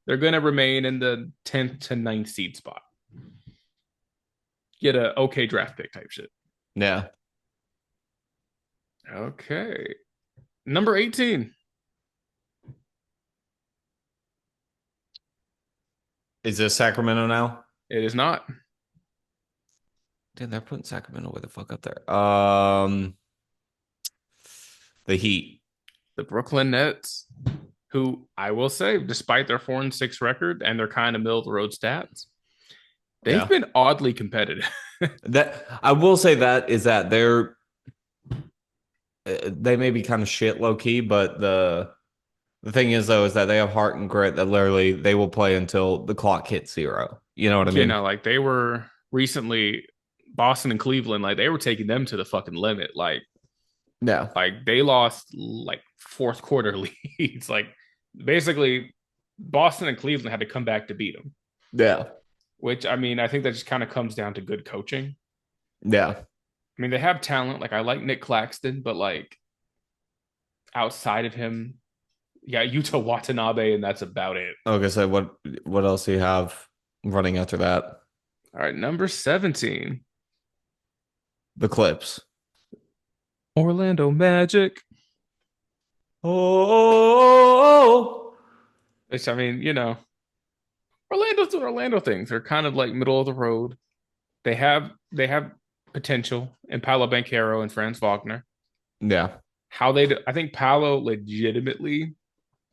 They're going to remain in the 10th to 9th seed spot. Get a okay draft pick type shit. yeah. Okay. Number 18. Is this Sacramento now? It is not. Dude, they're putting Sacramento way the fuck up there. The Heat. The Brooklyn Nets, who I will say, despite their 4-6 record and their kind of middle of the road stats, they've Yeah, been oddly competitive. That I will say that is that they may be kind of shit low key, but the thing is though is that they have heart and grit that literally they will play until the clock hits zero. You know what I You mean? know, like they were recently Boston and Cleveland, like they were taking them to the fucking limit. Yeah. Like they lost like fourth quarter leads. Like basically Boston and Cleveland had to come back to beat them. Yeah. Which I mean, I think that just kind of comes down to good coaching. Yeah. I mean, they have talent. Like I like Nick Claxton, but like outside of him, yeah, Yuta Watanabe, and that's about it. Okay, so what else do you have running after that? All right, number 17, The Clips. Orlando Magic. Oh, Which I mean, Orlando's doing Orlando things. They're kind of like middle of the road. They have potential in Paolo Banchero and Franz Wagner. yeah, I think Paolo legitimately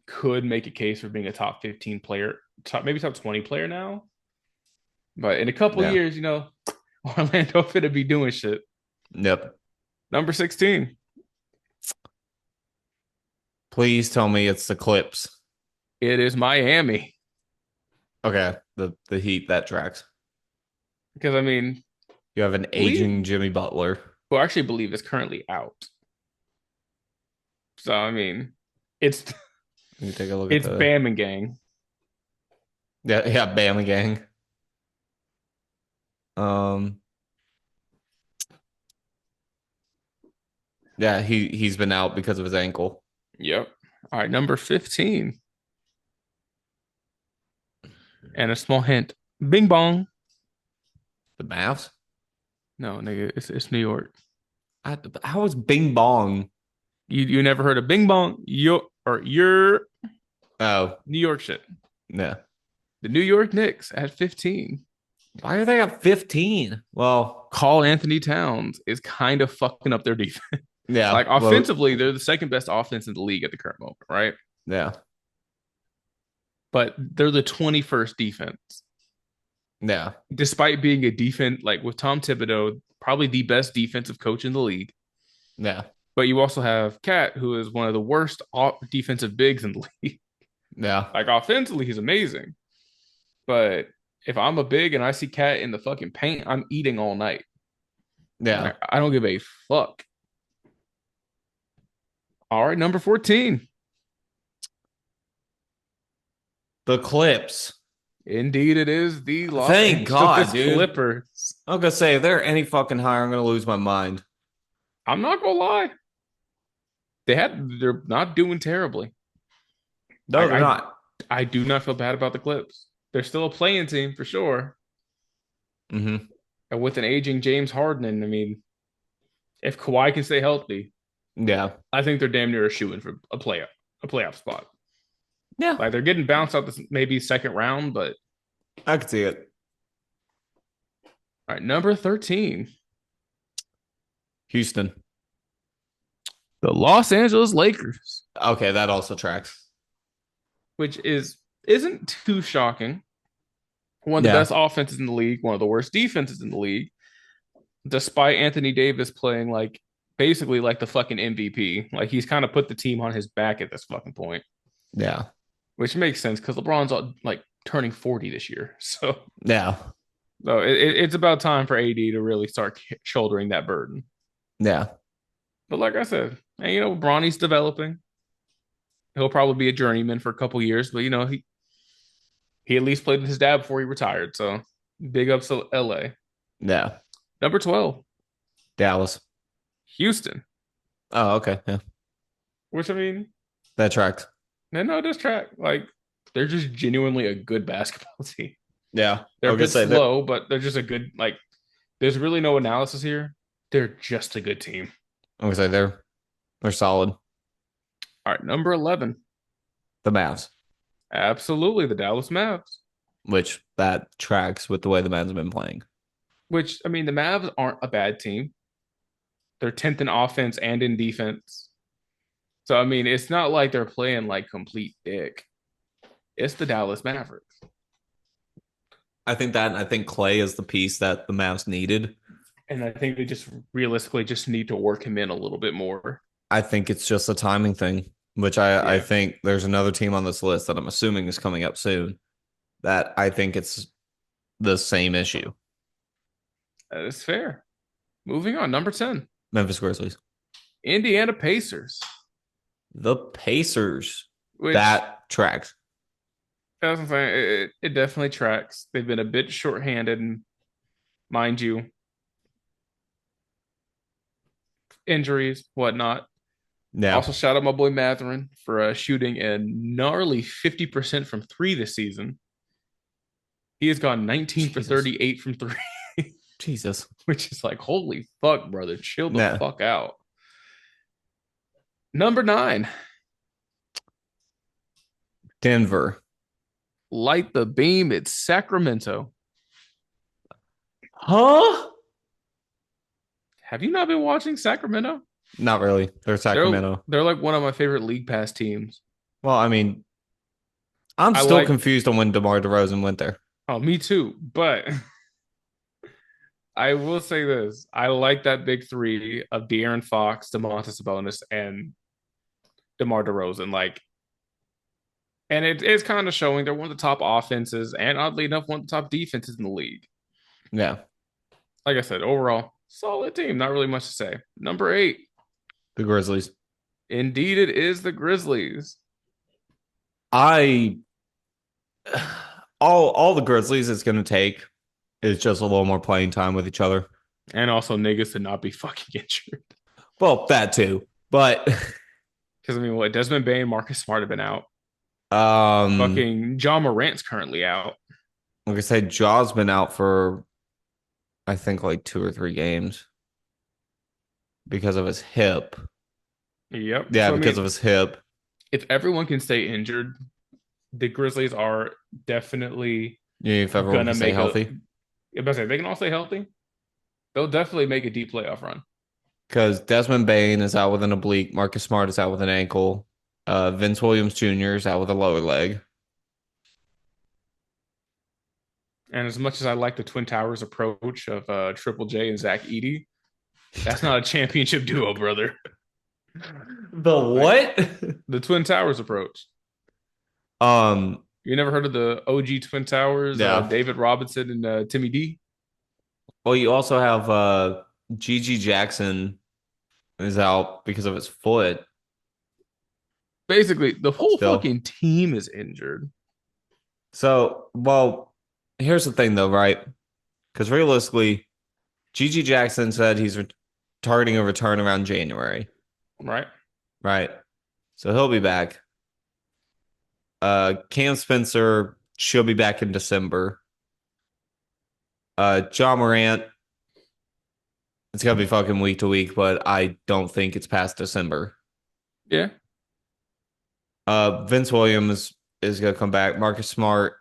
could make a case for being a top 15 player, maybe top 20 player now. But in a couple yeah, years, Orlando finna be doing shit. yep. Number 16, Please tell me it's the Clips. it is Miami. Okay, the Heat that tracks. Because I mean, You have an believe aging Jimmy Butler. who I actually believe is currently out. So I mean, it's Let me take a look at it's the Bam and gang. yeah Bama gang. Um, yeah, he's been out because of his ankle. Yep. All right, number 15. And a small hint. Bing bong. The Mavs. No, nigga, it's New York. How is Bing Bong? You never heard of Bing bong? Your Oh, New York shit. yeah. The New York Knicks at 15. Why are they at 15? Well, Call Anthony Towns is kind of fucking up their defense. yeah. Like Well, offensively, they're the second best offense in the league at the current moment, right? yeah. But they're the 21st defense. Yeah. Despite being a defense like with Tom Thibodeau, probably the best defensive coach in the league. Yeah. But you also have Cat, who is one of the worst defensive bigs in the league. Yeah. Like offensively, he's amazing. But if I'm a big and I see Cat in the fucking paint, I'm eating all night. Yeah. Like, I don't give a fuck. All right, number 14. The Clips. Indeed, it is the Los Thank God, Angeles dude. Clippers. I'm gonna say if they're any fucking higher, I'm gonna lose my mind. I'm not gonna lie. They're not doing terribly. No, I, they're I not. I do not feel bad about the Clips. They're still a playing team for sure. Hmm. And with an aging James Harden, I mean, if Kawhi can stay healthy, Yeah. I think they're damn near a shoo in for a playoff spot. Yeah. Like they're getting bounced out this maybe second round, but I could see it. all right, number 13, Houston. the Los Angeles Lakers, Okay, that also tracks. which isn't too shocking. One of the Yeah. best offenses in the league, one of the worst defenses in the league, despite Anthony Davis playing like basically like the fucking MVP. Like he's kind of put the team on his back at this fucking point, Yeah. which makes sense because LeBron's like turning 40 this year. Yeah. So it's about time for AD to really start shouldering that burden. Yeah. But like I said, and Bronny's developing. He'll probably be a journeyman for a couple years, but he at least played with his dad before he retired. So big ups to LA. Yeah. Number 12, Dallas. Houston. Oh, okay. Yeah. Which I mean, That tracks. no, this track, like they're just genuinely a good basketball team. Yeah. I They're a was gonna bit say that. slow, but they're just a good like. There's really no analysis here. They're just a good team. I was gonna say they're solid. All right, number 11, The Mavs, absolutely the Dallas Mavs. which that tracks with the way the Mavs have been playing. Which I mean, the Mavs aren't a bad team. They're 10th in offense and in defense. So I mean, it's not like they're playing like complete dick. It's the Dallas Mavericks. I think that, and I think Clay is the piece that the Mavs needed. And I think they just realistically just need to work him in a little bit more. I think it's just a timing thing, which I Yeah, think there's another team on this list that I'm assuming is coming up soon that I think it's the same issue. that is fair. Moving on, number 10, Memphis Grizzlies. Indiana Pacers, The Pacers. which, That tracks. as I'm saying, it definitely tracks. They've been a bit shorthanded, and mind you, injuries, whatnot. Yeah. Also, shout out my boy Matherin for shooting a gnarly 50% from three this season. He has gone 19 for Jesus. 38 from three, Jesus. which is like, holy fuck, brother. Chill the Yeah. fuck out. Number 9, Denver. light the beam. It's Sacramento. Huh? Have you not been watching Sacramento? Not really. They're Sacramento. They're like one of my favorite league pass teams. Well, I mean, I'm I still like, confused on when DeMar DeRozan went there. oh, me too. But I will say this. I like that big three of De'Aaron Fox, DeMontis Sabonis, and DeMar DeRozan. Like, and it's kind of showing they're one of the top offenses and oddly enough, one of the top defenses in the league. Yeah. Like I said, overall, solid team. Not really much to say. Number 8, The Grizzlies. indeed, it is the Grizzlies. I all the Grizzlies is gonna take is just a little more playing time with each other. And also niggas to not be fucking injured. Well, that too. But Because I mean, what Desmond Bain, Marcus Smart have been out. like Fucking John Morant's currently out. I said, Jaw's been out for I think like 2 or 3 games because of his hip. Yep. Yeah, So, I because mean, of his hip. if everyone can stay injured, the Grizzlies are definitely Yeah, if everyone gonna can stay make healthy. If I say they can all stay healthy, they'll definitely make a deep playoff run. Because Desmond Bain is out with an oblique, Marcus Smart is out with an ankle, Vince Williams Jr. is out with a lower leg. And as much as I like the Twin Towers approach of Triple J and Zach Edey, that's not a championship duo, brother. The what? The Twin Towers approach. um, You never heard of the OG Twin Towers? Yeah. David Robinson and Timmy D. well, you also have Gigi Jackson is out because of his foot. Basically, the whole Still. fucking team is injured. So, well, here's the thing though, right? Because realistically, Gigi Jackson said he's targeting a return around January, Right? right? So he'll be back. Cam Spencer should be back in December. John Morant, it's gonna be fucking week to week, but I don't think it's past December. Yeah. Vince Williams is gonna come back. Marcus Smart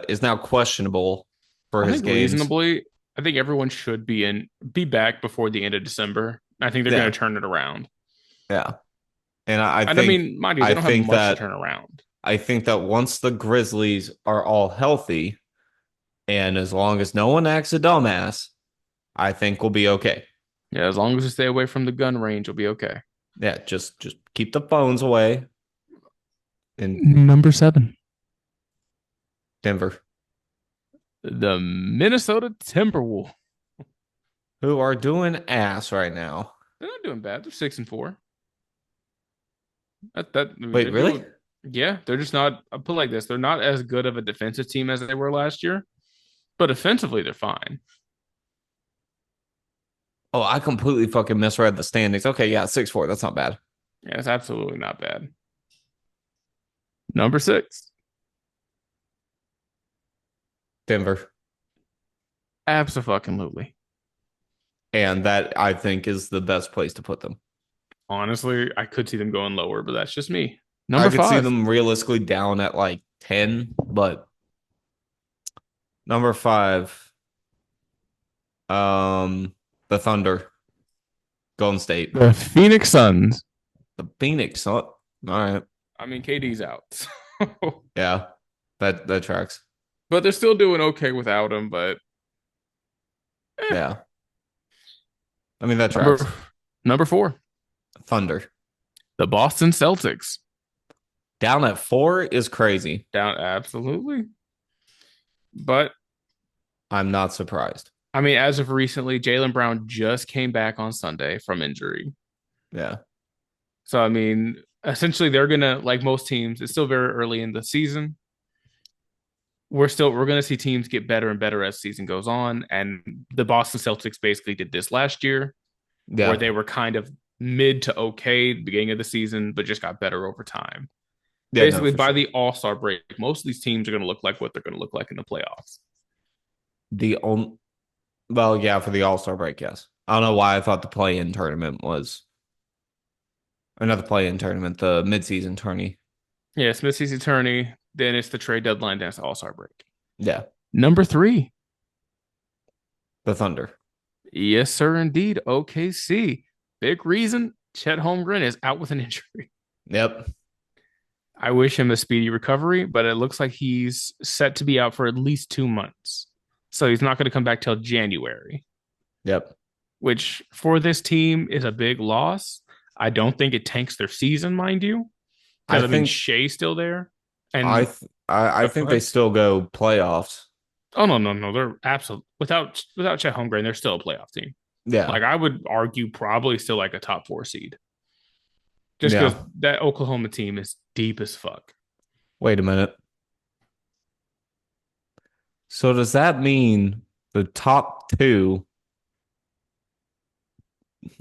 is now questionable for I his think games. reasonably, I think everyone should be back before the end of December. I think they're Yeah. going to turn it around. Yeah, and I And think I mean, mind you, they I don't have think much that to turn around. I think that once the Grizzlies are all healthy, and as long as no one acts a dumbass, I think we'll be okay. Yeah, as long as you stay away from the gun range, you'll be okay. Yeah, just keep the phones away in Number 7, Denver, the Minnesota Timberwolves. who are doing ass right now. They're not doing bad. They're 6-4. Wait, they're really? doing- yeah, they're just not. I'll put it like this: they're not as good of a defensive team as they were last year, but offensively, they're fine. Oh, I completely fucking misread the standings. Okay, yeah, 6-4. That's not bad. Yeah, it's absolutely not bad. Number 6, Denver. absolutely. And that I think is the best place to put them. Honestly, I could see them going lower, but that's just me. I Number could see 5, them realistically down at like 10, but number 5, the Thunder, Golden State, the Phoenix Suns. the Phoenix. Oh, all right, I mean, KD's out. yeah, that tracks. but they're still doing okay without him. But eh. Yeah. I mean, that number tracks. number four, Thunder. the Boston Celtics. Down at 4 is crazy. Down absolutely. But I'm not surprised. I mean, as of recently, Jaylen Brown just came back on Sunday from injury. Yeah. So I mean, essentially they're gonna, like most teams, it's still very early in the season. We're gonna see teams get better and better as the season goes on. And the Boston Celtics basically did this last year, where Yeah. they were kind of mid to okay at the beginning of the season, but just got better over time. Yeah, no, Basically, for by sure. the All-Star break, most of these teams are gonna look like what they're gonna look like in the playoffs. The only, well, yeah, for the All-Star break, yes. I don't know why I thought the play-in tournament was another play-in tournament, the midseason tourney. Yeah, Smith sees attorney, then it's the trade deadline, then it's the All-Star break. Yeah. Number three. The Thunder. Yes, sir, indeed. OKC. Big reason Chet Holmgren is out with an injury. Yep. I wish him a speedy recovery, but it looks like he's set to be out for at least 2 months. So he's not going to come back till January, Yep. which for this team is a big loss. I don't think it tanks their season, mind you, I because I mean think Shea's still there, I and th I go think they ahead. still go playoffs. Oh no, they're absolute without Chet Holmgren, they're still a playoff team. Yeah. Like I would argue, probably still like a top four seed, just because Yeah. that Oklahoma team is deep as fuck. Wait a minute. So does that mean the top two?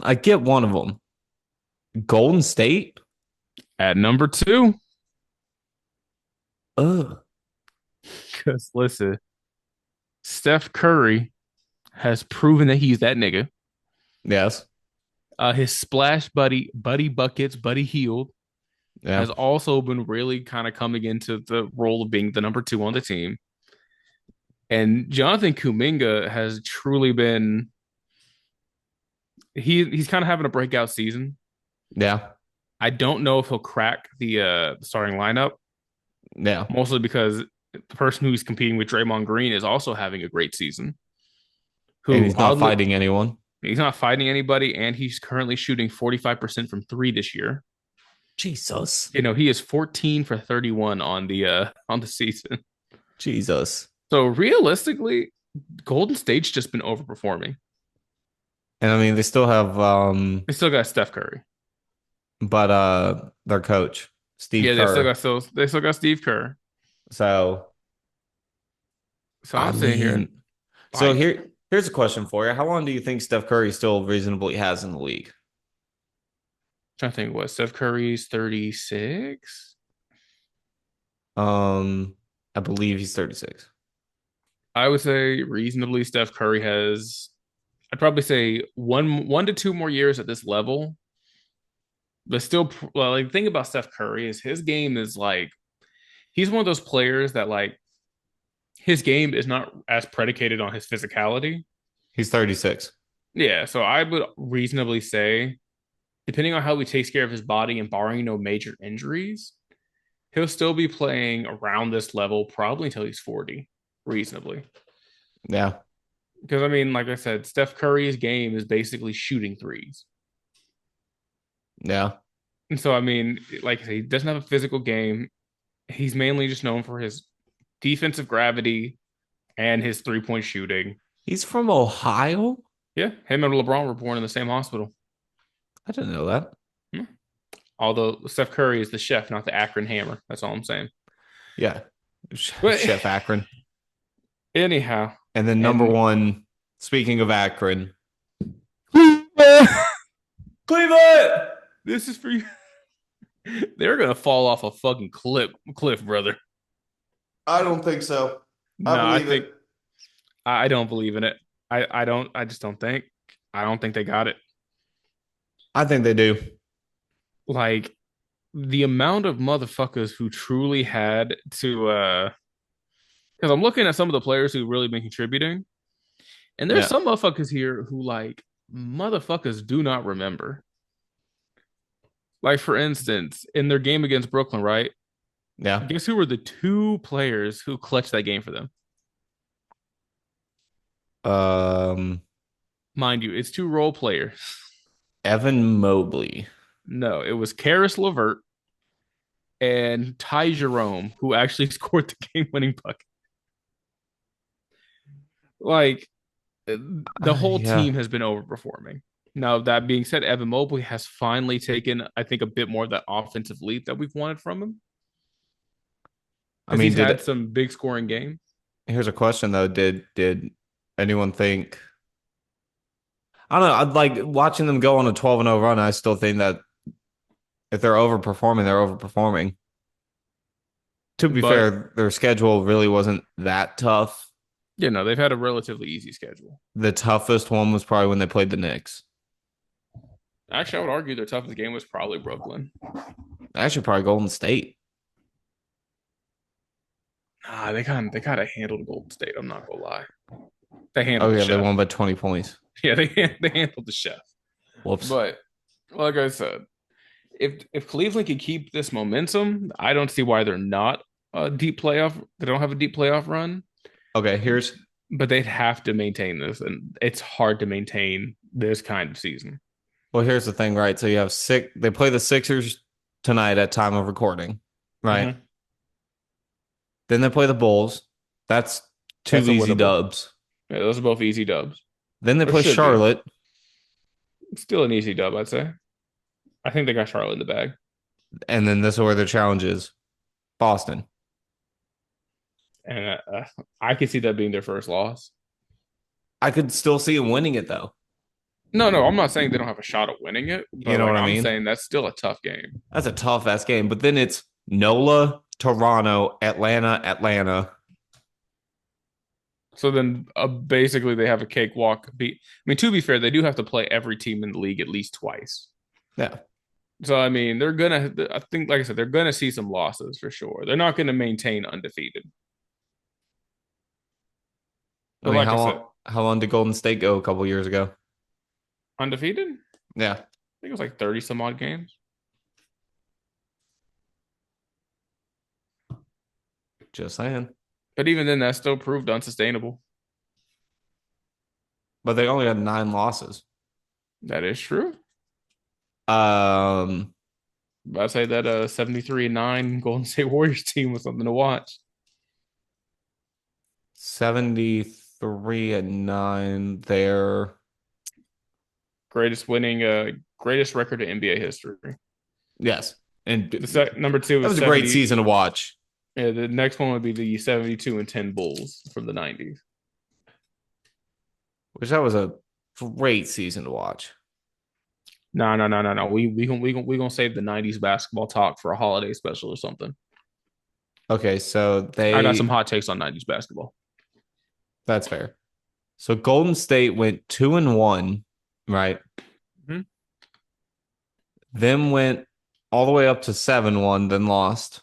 I get one of them. Golden State? At number two, Ugh. because listen, Steph Curry has proven that he's that nigga. Yes. His splash buddy, Buddy Buckets, Buddy Healed, Yeah. has also been really kind of coming into the role of being the number two on the team. And Jonathan Kuminga has truly been he's kind of having a breakout season. Yeah. I don't know if he'll crack the starting lineup, Yeah. mostly because the person who's competing with Draymond Green is also having a great season. And Who he's not oddly fighting anyone. he's not fighting anybody, and he's currently shooting 45% from three this year. Jesus. You know, he is 14 for 31 on the season. Jesus. So realistically, Golden State's just been overperforming. And I mean they still have They still got Steph Curry. but their coach, Steve Yeah, Kerr. they still got Steve Kerr. So So I I'm sitting here mean so like here's a question for you. How long do you think Steph Curry still reasonably has in the league? trying to think what Steph Curry's 36. I believe he's 36. I would say reasonably Steph Curry has I'd probably say one to two more years at this level. But still, well, like the thing about Steph Curry is his game is like he's one of those players that like his game is not as predicated on his physicality. He's 36. Yeah, so I would reasonably say, depending on how he takes care of his body and barring no major injuries, he'll still be playing around this level probably until he's 40, reasonably. Yeah. Because I mean, like I said, Steph Curry's game is basically shooting threes. Yeah. And so I mean, like I say, he doesn't have a physical game. He's mainly just known for his defensive gravity and his 3-point shooting. He's from Ohio? Yeah, him and LeBron were born in the same hospital. I didn't know that. Hmm. Although Steph Curry is the chef, not the Akron Hammer. That's all I'm saying. Yeah. But Chef Akron. anyhow, And then number and one, speaking of Akron, Cleveland, Cleveland. this is for you. They're gonna fall off a fucking cliff, brother. I don't think so. I No, I believe think it. I don't believe in it. I don't. I just don't think. I don't think they got it. I think they do. Like the amount of motherfuckers who truly had to because I'm looking at some of the players who've really been contributing, and there's Yeah. some motherfuckers here who like motherfuckers do not remember. Like for instance, in their game against Brooklyn, right? Yeah. Guess who were the two players who clutched that game for them? Um, Mind you, it's two role players. Evan Mobley. No, it was Karis LeVert and Ty Jerome, who actually scored the game-winning bucket. Like the whole Yeah. team has been overperforming. Now, that being said, Evan Mobley has finally taken, I think, a bit more of that offensive leap that we've wanted from him I because mean, he's did had some big scoring games. here's a question though. Did anyone think I don't know, I'd like watching them go on a 12-0 run, I still think that if they're overperforming, they're overperforming. To be But, fair, their schedule really wasn't that tough. they've had a relatively easy schedule. The toughest one was probably when they played the Knicks. Actually, I would argue their toughest game was probably Brooklyn. Actually, probably Golden State. Nah, they kind of handled Golden State. I'm not gonna lie. They Oh handled the yeah, they chef. won by 20 points. Yeah, they handled the chef. Whoops. But like I said, if Cleveland can keep this momentum, I don't see why they're not a deep playoff. They don't have a deep playoff run, Okay, here's but they'd have to maintain this, and it's hard to maintain this kind of season. here's the thing, right? So you have six. They play the Sixers tonight at time of recording, right? Mm-hmm. Then they play the Bulls. That's two That's a easy winnable. dubs. Yeah, those are both easy dubs, Then they or play should be. Charlotte, It's still an easy dub, I'd say. I think they got Charlotte in the bag, and then this is where their challenge is Boston. and I could see that being their first loss. I could still see them winning it though. No, I'm not saying they don't have a shot at winning it, You but know like what I I'm mean? saying that's still a tough game. That's a tough ass game. But then it's NOLA, Toronto, Atlanta, Atlanta. So then basically they have a cakewalk beat. I mean, to be fair, they do have to play every team in the league at least twice. Yeah. So I mean, they're gonna. I think, like I said, they're gonna see some losses for sure. They're not gonna maintain undefeated. I But mean, like I said, how long did Golden State go a couple years ago? undefeated. I Yeah. think it was like 30 some odd games. Just saying. But even then, that still proved unsustainable. But they only had 9 losses. That is true. Um, But I'd say that 73-9 Golden State Warriors team was something to watch. 73-9 there. Greatest record in NBA history. Yes. And Number two that is was a great 70. season to watch. Yeah, the next one would be the 72-10 Bulls from the 90s. Which that was a great season to watch. No. We gonna save the 90s basketball talk for a holiday special or something. Okay, so I got some hot takes on 90s basketball. that's fair. So Golden State went 2-1, right? Mhm. Then went all the way up to 7-1, then lost.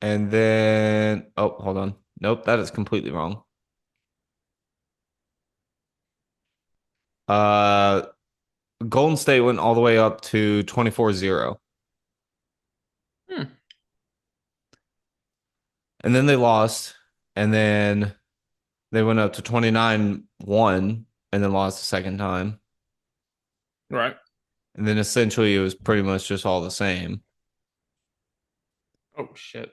And then, oh, hold on. Nope, that is completely wrong. Uh, Golden State went all the way up to 24-0. Hmm. And then they lost. And then they went up to 29-1 and then lost the second time. Right. And then essentially it was pretty much just all the same. Oh shit.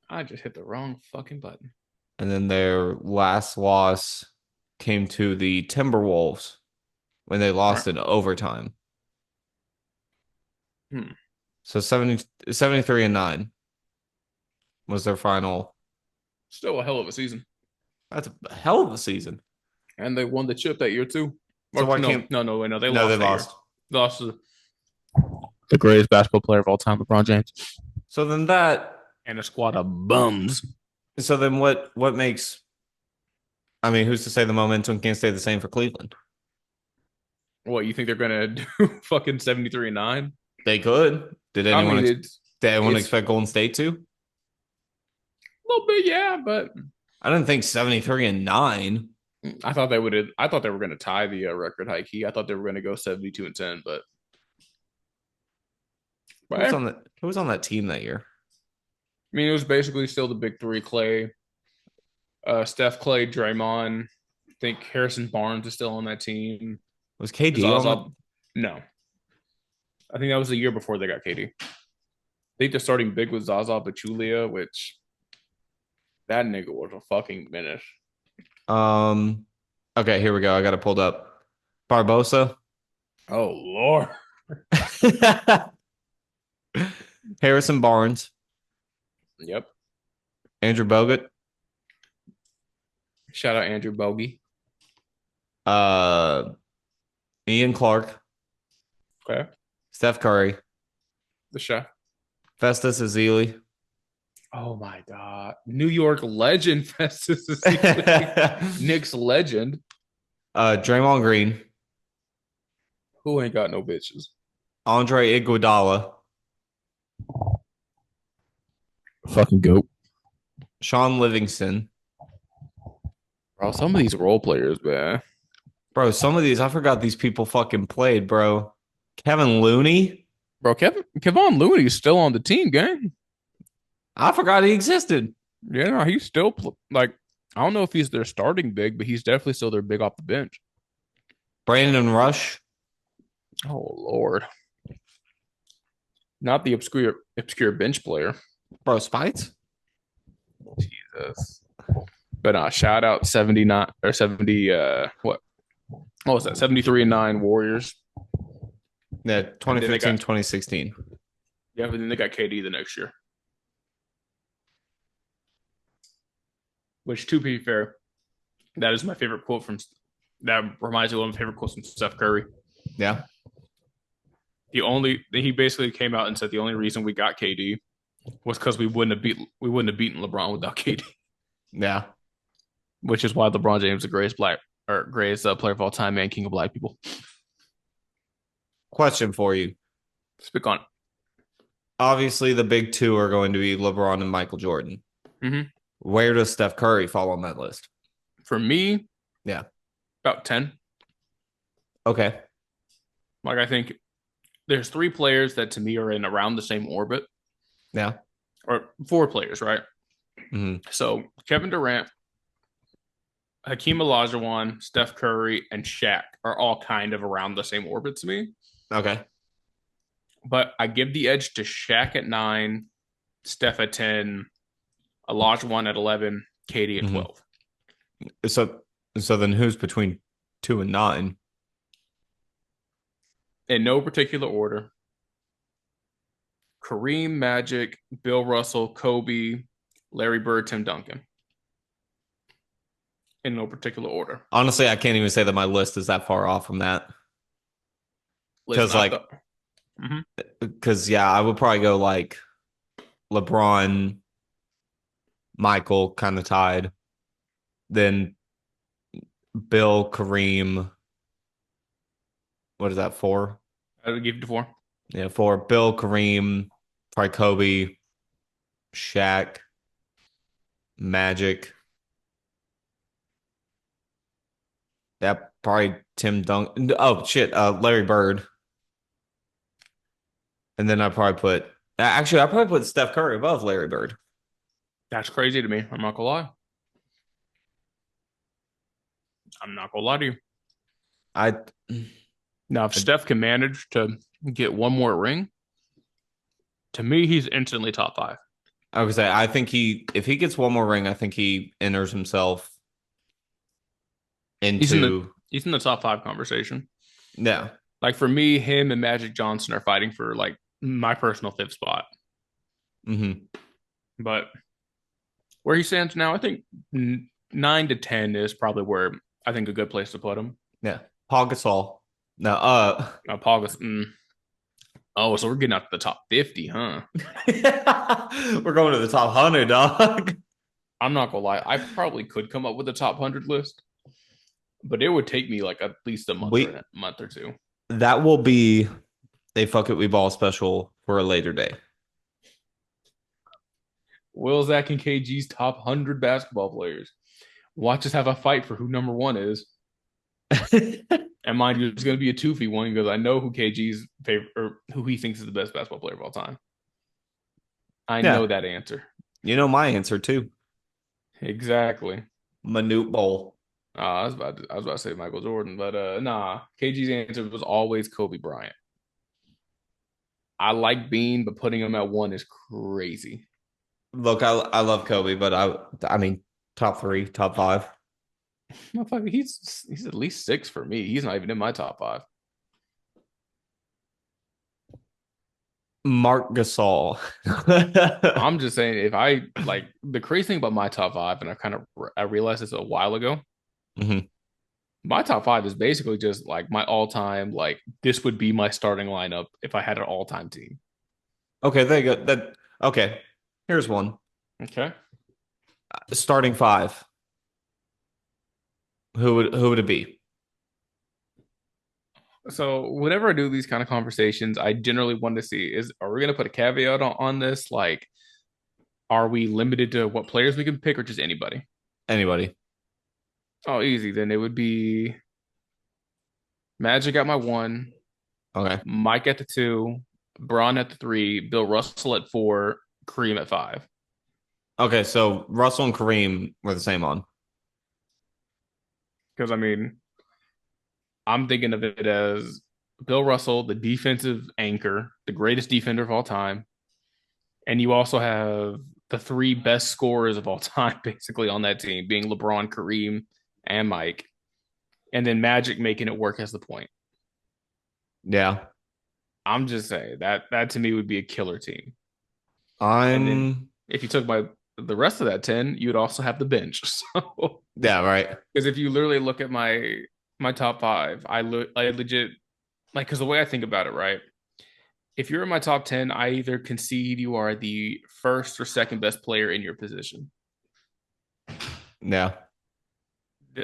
I just hit the wrong fucking button. And then their last loss came to the Timberwolves when they All lost right. in overtime. Hmm. So 73-9 was their final. Still a hell of a season. That's a hell of a season. And they won the chip that year too. So why No, can't no, wait, no, they no, lost they that year. lost. They lost to the greatest basketball player of all time, LeBron James, So then that and a squad of bums. so then what makes I mean, who's to say the momentum can't stay the same for Cleveland? What, you think they're gonna do fucking 73-9? They could. I mean, Did anyone it's expect Golden State to? a little bit, yeah, but I didn't think 73-9. I thought they would. I thought they were going to tie the record high key. I thought they were going to go 72-10, but Who was on that team that year? mean, it was basically still the big three: Clay, Steph, Clay, Draymond. I think Harrison Barnes is still on that team. Was KD on the? Zaza, no, I think that was the year before they got KD. I think they're starting big with Zaza Pachulia, which that nigga was a fucking menace. Um. Okay, here we go. I got it pulled up. Barbosa, Oh Lord. Harrison Barnes, Yep. Andrew Bogut, Shout out Andrew Bogey. uh, Ian Clark, Okay. Steph Curry, The chef. Festus Ezeli, Oh my God. New York legend Festus Ezeli. Knicks legend. Draymond Green, Who ain't got no bitches? Andre Iguodala, Fucking goat. Sean Livingston. Bro, some of these role players, man. Bro, some of these I forgot these people fucking played, bro. Kevin Looney, Bro, Kevon Looney's still on the team, gang. I forgot he existed. Yeah, no, he's still like I don't know if he's their starting big, but he's definitely still their big off the bench. Brandon Rush, Oh Lord. Not the obscure bench player. bro, Spites. Jesus. But shout out 79 or 70 what was that? 73 and 9 Warriors. Yeah, And then they 2015, got 2016. yeah, but then they got KD the next year. Which to be fair, that is my favorite quote from that reminds me of one of my favorite quotes from Steph Curry. Yeah. He basically came out and said the only reason we got KD was because we wouldn't have beaten LeBron without KD, Yeah. which is why LeBron James is the greatest player of all time and king of black people. Question for you. Speak on it. Obviously, the big two are going to be LeBron and Michael Jordan. Mm-hmm. Where does Steph Curry fall on that list? For me, Yeah. about 10. Okay. Like I think there's 3 players that to me are in around the same orbit, Yeah. or 4 players, right? Mm-hmm. So Kevin Durant, Hakeem Olajuwon, Steph Curry, and Shaq are all kind of around the same orbit to me. Okay. But I give the edge to Shaq at 9, Steph at 10, Olajuwon at 11, KD at 12. So then who's between 2 and 9? In no particular order. Kareem, Magic, Bill Russell, Kobe, Larry Bird, Tim Duncan. In no particular order. Honestly, I can't even say that my list is that far off from that. Because yeah, I would probably go like LeBron, Michael, kind of tied. Then Bill, Kareem. What is that, 4? I would give you 4. Yeah, 4. Bill, Kareem, probably Kobe, Shaq, Magic. That probably Tim Duncan. Oh shit, Larry Bird. And then I probably put Steph Curry above Larry Bird. That's crazy to me. I'm not gonna lie. I'm not gonna lie to you. I Now, if Steph can manage to get one more ring, to me, he's instantly top 5. I would say I think if he gets one more ring, I think he enters himself into He's in the top 5 conversation. yeah. Like for me, him and Magic Johnson are fighting for like my personal 5th spot. Mm-hmm. But where he stands now, I think 9 to 10 is probably where I think a good place to put him. Yeah. Paul Gasol. No, Paul Oh, so we're getting out to the top 50, huh? we're going to the top 100, dog. I'm not gonna lie. I probably could come up with a top 100 list, but it would take me like at least a month or 2. That will be a fuck it we ball special for a later day. Will Zach and KG's top 100 basketball players. Watch us have a fight for who number 1 is. And mind you, it's going to be a 2v1 because I know who KG's favorite or who he thinks is the best basketball player of all time. I know that answer. You know my answer too. Exactly. Manute Bowl. I was about to say Michael Jordan, but nah. KG's answer was always Kobe Bryant. I like Bean, but putting him at one is crazy. Look, I love Kobe, but I mean top three, top five. He's at least six for me. He's not even in my top five. Mark Gasol. I'm just saying, if I like the crazy thing about my top five, and I realized this a while ago. Mhm. My top five is basically just like my all time. Like this would be my starting lineup if I had an all time team. Okay, there you go. Okay. Here's one. Okay. Starting five. Who would it be? So whenever I do these kind of conversations, I generally want to see is are we going to put a caveat on this? Like, are we limited to what players we can pick or just anybody? Anybody. Oh, easy. Then it would be Magic at my one, Okay. Mike at the two, Braun at the three, Bill Russell at four, Kareem at five. Okay, so Russell and Kareem were the same on. Because I mean, I'm thinking of it as Bill Russell, the defensive anchor, the greatest defender of all time. And you also have the three best scorers of all time, basically, on that team, being LeBron, Kareem, and Mike. And then Magic making it work as the point. Yeah. I'm just saying that to me would be a killer team. And then I'm if you took the rest of that 10, you'd also have the bench. So yeah, right. because if you literally look at my top five, I legit like because the way I think about it, right? If you're in my top 10, I either concede you are the first or second best player in your position. Yeah.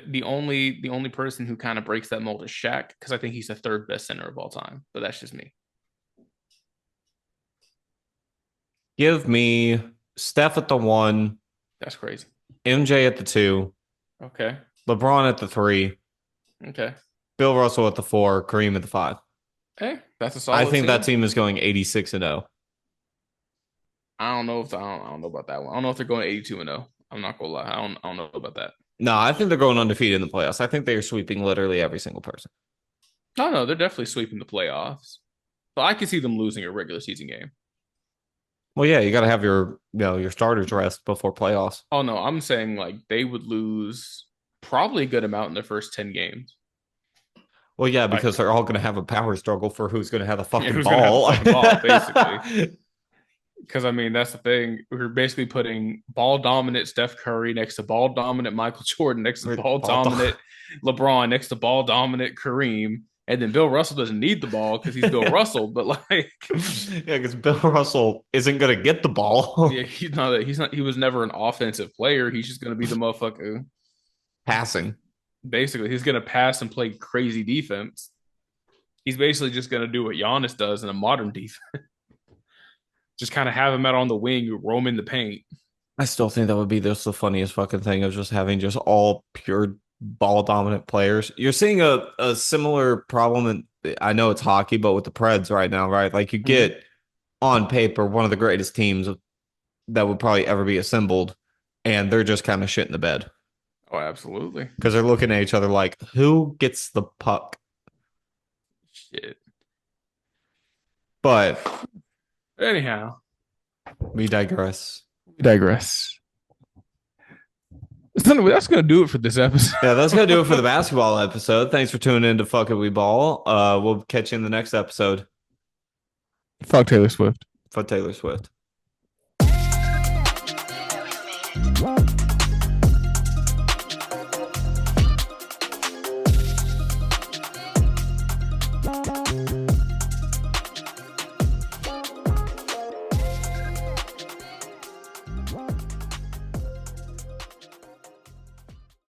The only person who kind of breaks that mold is Shaq because I think he's the third best center of all time. But that's just me. Give me Steph at the one, That's crazy. MJ at the two, Okay. LeBron at the three, Okay. Bill Russell at the four, Kareem at the five. Hey, that's a I solid think that team. team is going 86 and 0. I don't know if I don't know about that one. I don't know if they're going 82 and 0. I'm not gonna lie. I don't know about that. No, I think they're going undefeated in the playoffs. I think they are sweeping literally every single person. No, no, they're definitely sweeping the playoffs. But I can see them losing a regular season game. Well, yeah, you got to have your starters rest before playoffs. Oh no, I'm saying like they would lose probably a good amount in their first 10 games. Well, yeah, Like because they're all going to have a power struggle for who's going to have the fucking who's gonna have the ball. fucking ball, basically. Because I mean, that's the thing. We're basically putting ball dominant Steph Curry next to ball dominant Michael Jordan, next to ball dominant LeBron, next to ball dominant Kareem. And then Bill Russell doesn't need the ball because he's Bill Russell, but like, Yeah, because Bill Russell isn't going to get the ball. yeah, he was never an offensive player. He's just gonna be the motherfucker. Passing. Basically, he's gonna pass and play crazy defense. He's basically just gonna do what Giannis does in a modern defense. Just kind of have him out on the wing, roam in the paint. I still think that would be just the funniest fucking thing of just having just all pure ball dominant players. You're seeing a similar problem, and I know it's hockey, but with the Preds right now, right? Like you get on paper one of the greatest teams that would probably ever be assembled, and they're just kind of shit in the bed Oh, absolutely. because they're looking at each other like, who gets the puck? Shit. But Anyhow, we digress. we digress. So anyway, that's gonna do it for this episode. Yeah, that's gonna do it for the basketball episode. Thanks for tuning in to Fuck It We Ball. We'll catch you in the next episode. Fuck Taylor Swift. For Taylor Swift.